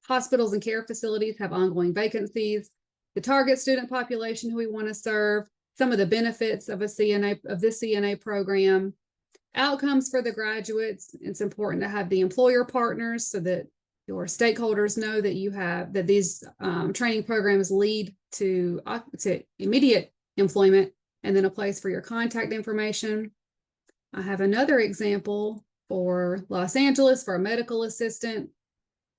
hospitals and care facilities have ongoing vacancies. The target student population who we want to serve, some of the benefits of this CNA program, outcomes for the graduates. It's important to have the employer partners so that your stakeholders know that these training programs lead to immediate employment, and then a place for your contact information. I have another example for Los Angeles for a medical assistant.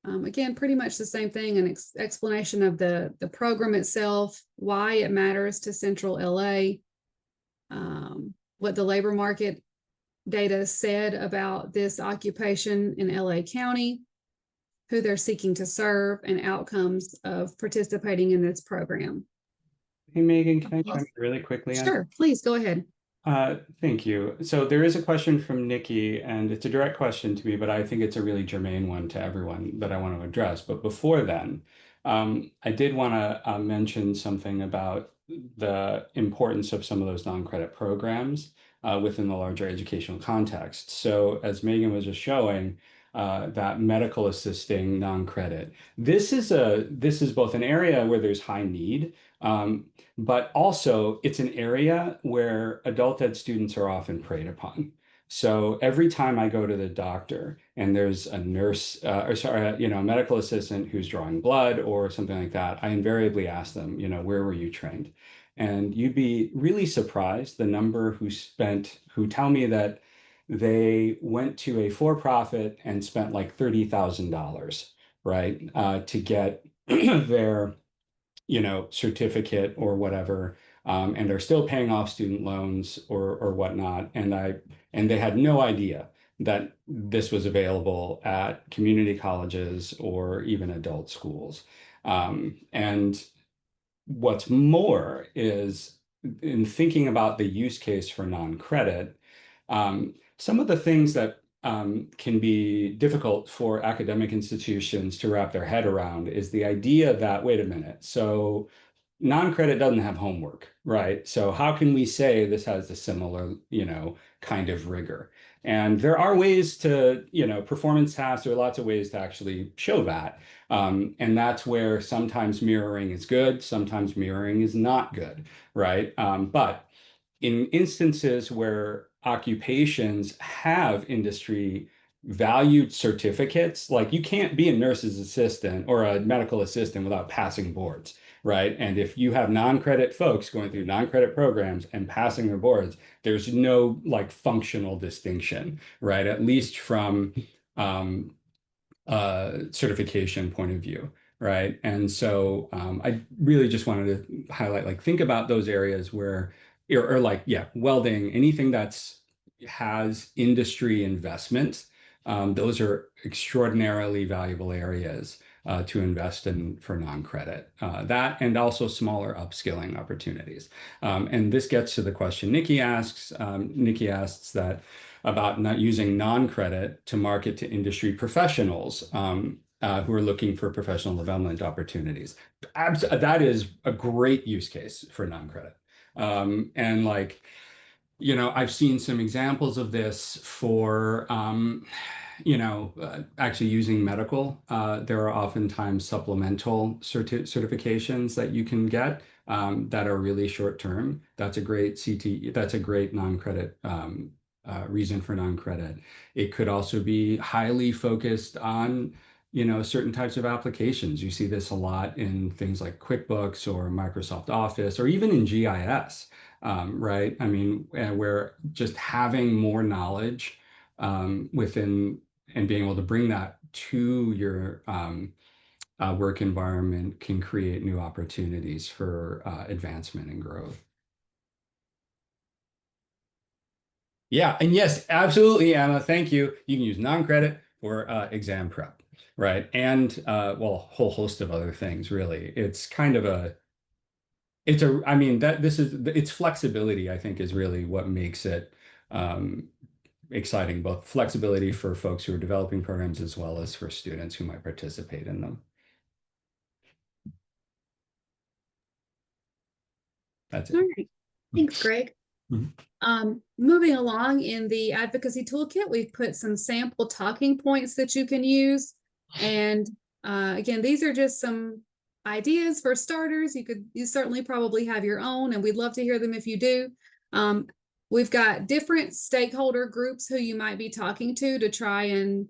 Again, pretty much the same thing, an explanation of the program itself, why it matters to Central LA, what the labor market data said about this occupation in LA County, who they're seeking to serve, and outcomes of participating in this program. Hey, Megan, can I chime in really quickly? Sure, please go ahead. Thank you. So there is a question from Nikki, and it's a direct question to me, but I think it's a really germane one to everyone that I want to address. But before then, I did want to mention something about the importance of some of those non-credit programs within the larger educational context. So as Megan was just showing, that medical assisting non-credit. This is both an area where there's high need, but also it's an area where adult ed students are often preyed upon. So every time I go to the doctor and there's a nurse, a medical assistant who's drawing blood or something like that, I invariably ask them, where were you trained? And you'd be really surprised the number who tell me that they went to a for-profit and spent like $30,000, right, to get their, certificate or whatever, and are still paying off student loans or whatnot. And they had no idea that this was available at community colleges or even adult schools. And what's more is, in thinking about the use case for non-credit, some of the things that can be difficult for academic institutions to wrap their head around is the idea that, wait a minute, so non-credit doesn't have homework, right? So how can we say this has a similar, kind of rigor? And there are ways to, performance tasks, there are lots of ways to actually show that. And that's where sometimes mirroring is good, sometimes mirroring is not good, right? But in instances where occupations have industry valued certificates, like you can't be a nurse's assistant or a medical assistant without passing boards, right? And if you have non-credit folks going through non-credit programs and passing their boards, there's no like functional distinction, right? At least from certification point of view, right? And so I really just wanted to highlight, like, think about those areas where, or like, yeah, welding, anything that's has industry investment. Those are extraordinarily valuable areas to invest in for non-credit. That and also smaller upskilling opportunities. And this gets to the question Nikki asks. Nikki asks that about not using non-credit to market to industry professionals who are looking for professional development opportunities. That is a great use case for non-credit. And like, I've seen some examples of this for, actually using medical. There are oftentimes supplemental certifications that you can get that are really short term. That's a great that's a great non-credit reason for non-credit. It could also be highly focused on, certain types of applications. You see this a lot in things like QuickBooks or Microsoft Office, or even in GIS, right? I mean, where just having more knowledge within and being able to bring that to your work environment can create new opportunities for advancement and growth. Yeah, and yes, absolutely, Anna. Thank you. You can use non-credit for exam prep, right? And well, a whole host of other things, really. It's kind of I mean, it's flexibility, I think, is really what makes it exciting, both flexibility for folks who are developing programs as well as for students who might participate in them. That's it. All right. Thanks, Greg. Moving along in the advocacy toolkit, we've put some sample talking points that you can use. And again, these are just some ideas for starters. You certainly probably have your own, and we'd love to hear them if you do. We've got different stakeholder groups who you might be talking to try and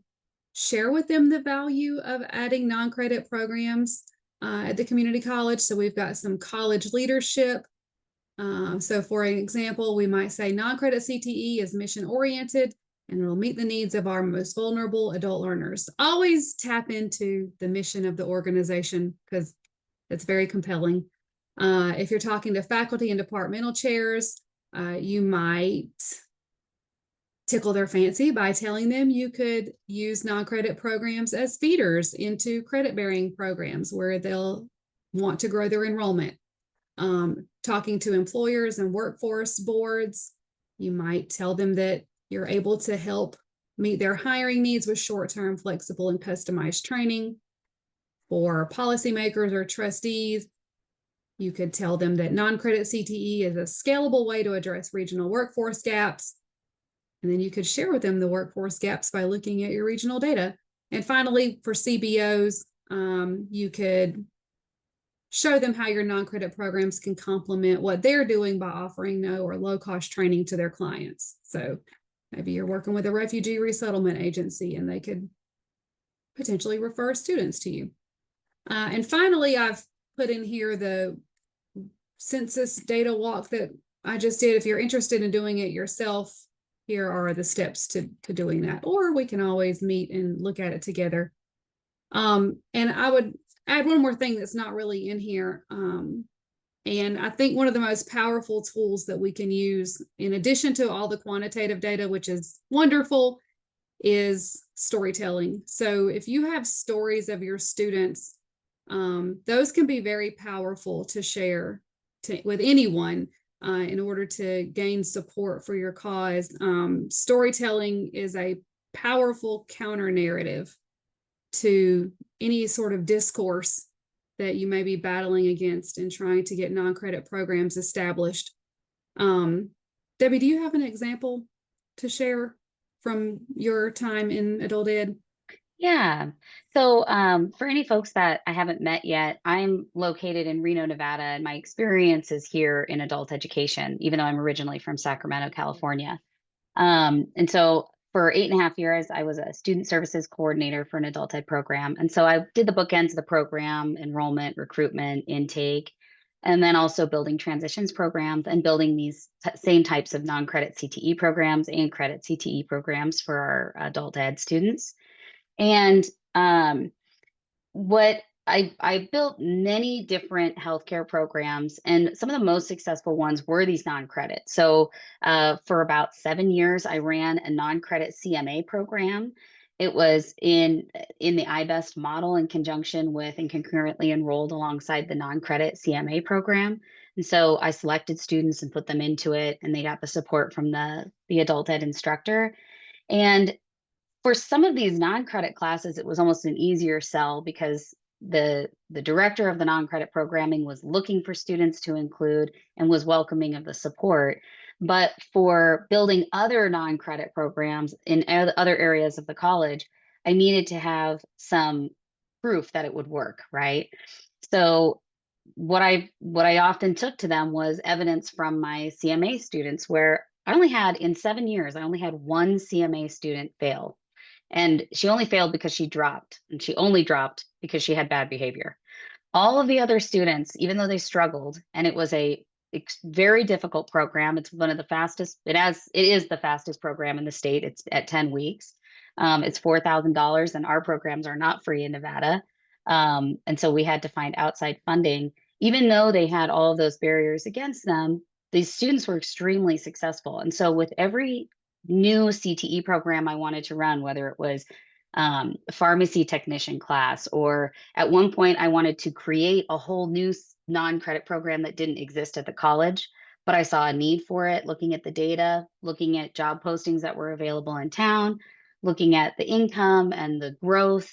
share with them the value of adding non-credit programs at the community college. So we've got some college leadership. So for an example, we might say non-credit CTE is mission-oriented and it'll meet the needs of our most vulnerable adult learners. Always tap into the mission of the organization because it's very compelling. If you're talking to faculty and departmental chairs, you might tickle their fancy by telling them you could use non-credit programs as feeders into credit-bearing programs where they'll want to grow their enrollment. Talking to employers and workforce boards, you might tell them that you're able to help meet their hiring needs with short-term, flexible, and customized training. For policymakers or trustees, you could tell them that non-credit CTE is a scalable way to address regional workforce gaps. And then you could share with them the workforce gaps by looking at your regional data. And finally, for CBOs, you could show them how your non-credit programs can complement what they're doing by offering no or low-cost training to their clients. So maybe you're working with a refugee resettlement agency and they could potentially refer students to you. And finally, I've put in here the census data walk that I just did. If you're interested in doing it yourself, here are the steps to doing that. Or we can always meet and look at it together. And I would add one more thing that's not really in here. And I think one of the most powerful tools that we can use, in addition to all the quantitative data, which is wonderful, is storytelling. So if you have stories of your students, those can be very powerful to share with anyone in order to gain support for your cause. Storytelling is a powerful counter narrative to any sort of discourse that you may be battling against in trying to get non-credit programs established. Debbie, do you have an example to share from your time in adult ed? Yeah. So for any folks that I haven't met yet, I'm located in Reno, Nevada, and my experience is here in adult education, even though I'm originally from Sacramento, California. And so for 8.5 years, I was a student services coordinator for an adult ed program. And so I did the bookends of the program, enrollment, recruitment, intake, and then also building transitions programs and building these same types of non-credit CTE programs and credit CTE programs for our adult ed students. And what I built many different healthcare programs, and some of the most successful ones were these non-credit. So for about 7 years, I ran a non-credit CMA program. It was in the iBest model in conjunction with and concurrently enrolled alongside the non-credit CMA program. And so I selected students and put them into it, and they got the support from the adult ed instructor. And for some of these non-credit classes, it was almost an easier sell because the director of the non-credit programming was looking for students to include and was welcoming of the support. But for building other non-credit programs in other areas of the college, I needed to have some proof that it would work, right? So what I often took to them was evidence from my CMA students, where I only had, in 7 years, I only had one CMA student fail. And she only failed because she dropped, and she only dropped because she had bad behavior. All of the other students, even though they struggled, and it was a very difficult program. It's one of the fastest. It is the fastest program in the state. It's at 10 weeks. It's $4,000, and our programs are not free in Nevada. And so we had to find outside funding. Even though they had all of those barriers against them, these students were extremely successful. And so with every new CTE program I wanted to run, whether it was a pharmacy technician class, or at one point I wanted to create a whole new non-credit program that didn't exist at the college, but I saw a need for it, looking at the data, looking at job postings that were available in town, looking at the income and the growth.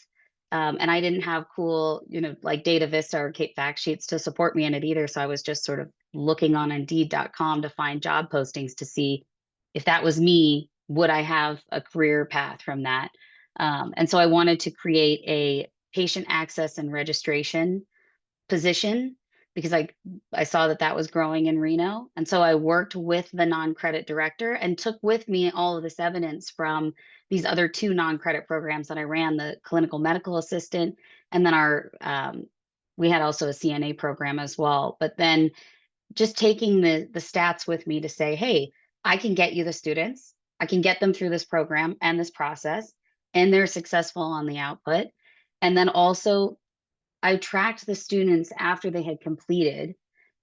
And I didn't have cool, like Data Vista or Cape Fact Sheets to support me in it either. So I was just sort of looking on Indeed.com to find job postings to see if that was me, would I have a career path from that? And so I wanted to create a patient access and registration position because I saw that was growing in Reno. And so I worked with the non-credit director and took with me all of this evidence from these other two non-credit programs that I ran, the clinical medical assistant, and then we had also a CNA program as well. But then just taking the stats with me to say, hey, I can get you the students, I can get them through this program and this process, and they're successful on the output. And then also I tracked the students after they had completed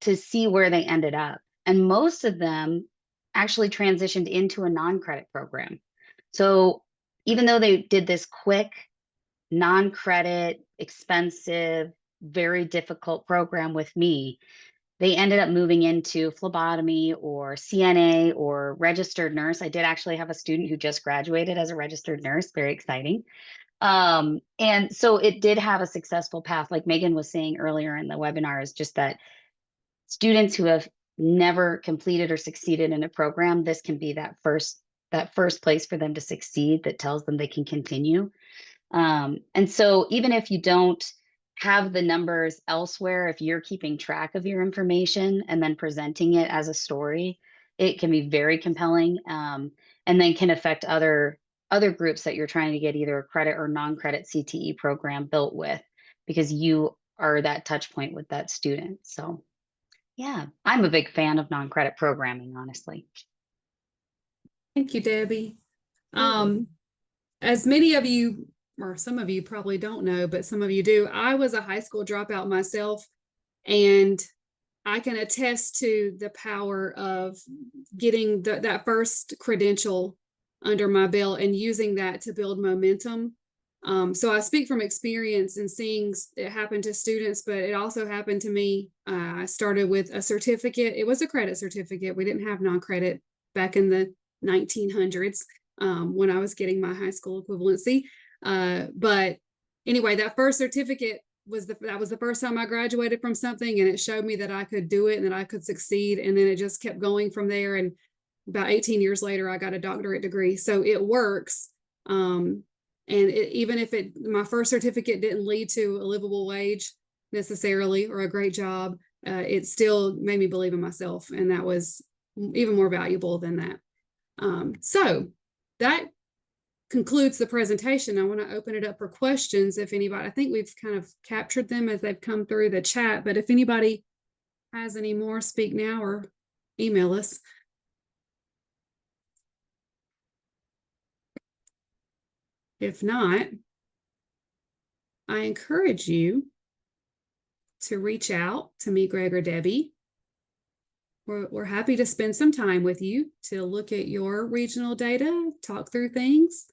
to see where they ended up. And most of them actually transitioned into a non-credit program. So even though they did this quick, non-credit, expensive, very difficult program with me, they ended up moving into phlebotomy or CNA or registered nurse. I did actually have a student who just graduated as a registered nurse, very exciting. And so it did have a successful path. Like Megan was saying earlier in the webinar, is just that students who have never completed or succeeded in a program, this can be that first place for them to succeed that tells them they can continue. And so even if you don't have the numbers elsewhere, if you're keeping track of your information and then presenting it as a story, it can be very compelling, and then can affect other groups that you're trying to get either a credit or non-credit CTE program built with, because you are that touch point with that student. So yeah, I'm a big fan of non-credit programming, honestly. Thank you, Debbie. As many of you, or some of you probably don't know, but some of you do, I was a high school dropout myself, and I can attest to the power of getting that first credential under my belt and using that to build momentum. So I speak from experience and seeing it happen to students, but it also happened to me. I started with a certificate. It was a credit certificate. We didn't have non-credit back in the 1900s when I was getting my high school equivalency. But anyway, that first certificate that was the first time I graduated from something, and it showed me that I could do it and that I could succeed. And then it just kept going from there. And about 18 years later, I got a doctorate degree. So it works. And even if my first certificate didn't lead to a livable wage necessarily or a great job, it still made me believe in myself. And that was even more valuable than that. So that concludes the presentation. I want to open it up for questions. If anybody, I think we've kind of captured them as they've come through the chat, but if anybody has any more, speak now or email us. If not, I encourage you to reach out to me, Greg, or Debbie. We're happy to spend some time with you to look at your regional data, talk through things,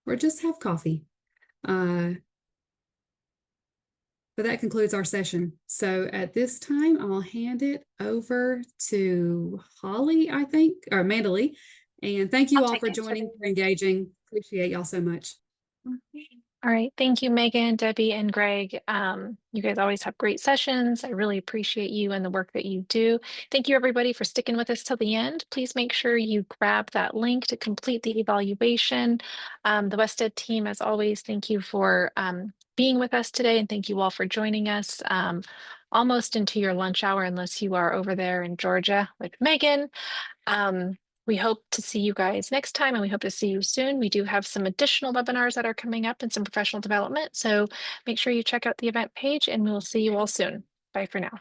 or just have coffee. But that concludes our session. So at this time, I'll hand it over to Holly, I think, or Mandalee. And thank you I'll all take for it, joining, Debbie. for engaging. Appreciate y'all so much. All right. Thank you, Megan, Debbie, and Greg. You guys always have great sessions. I really appreciate you and the work that you do. Thank you, everybody, for sticking with us till the end. Please make sure you grab that link to complete the evaluation. The WestEd team, as always, thank you for being with us today, and thank you all for joining us almost into your lunch hour, unless you are over there in Georgia with Megan. We hope to see you guys next time, and we hope to see you soon. We do have some additional webinars that are coming up and some professional development. So make sure you check out the event page, and we will see you all soon. Bye for now.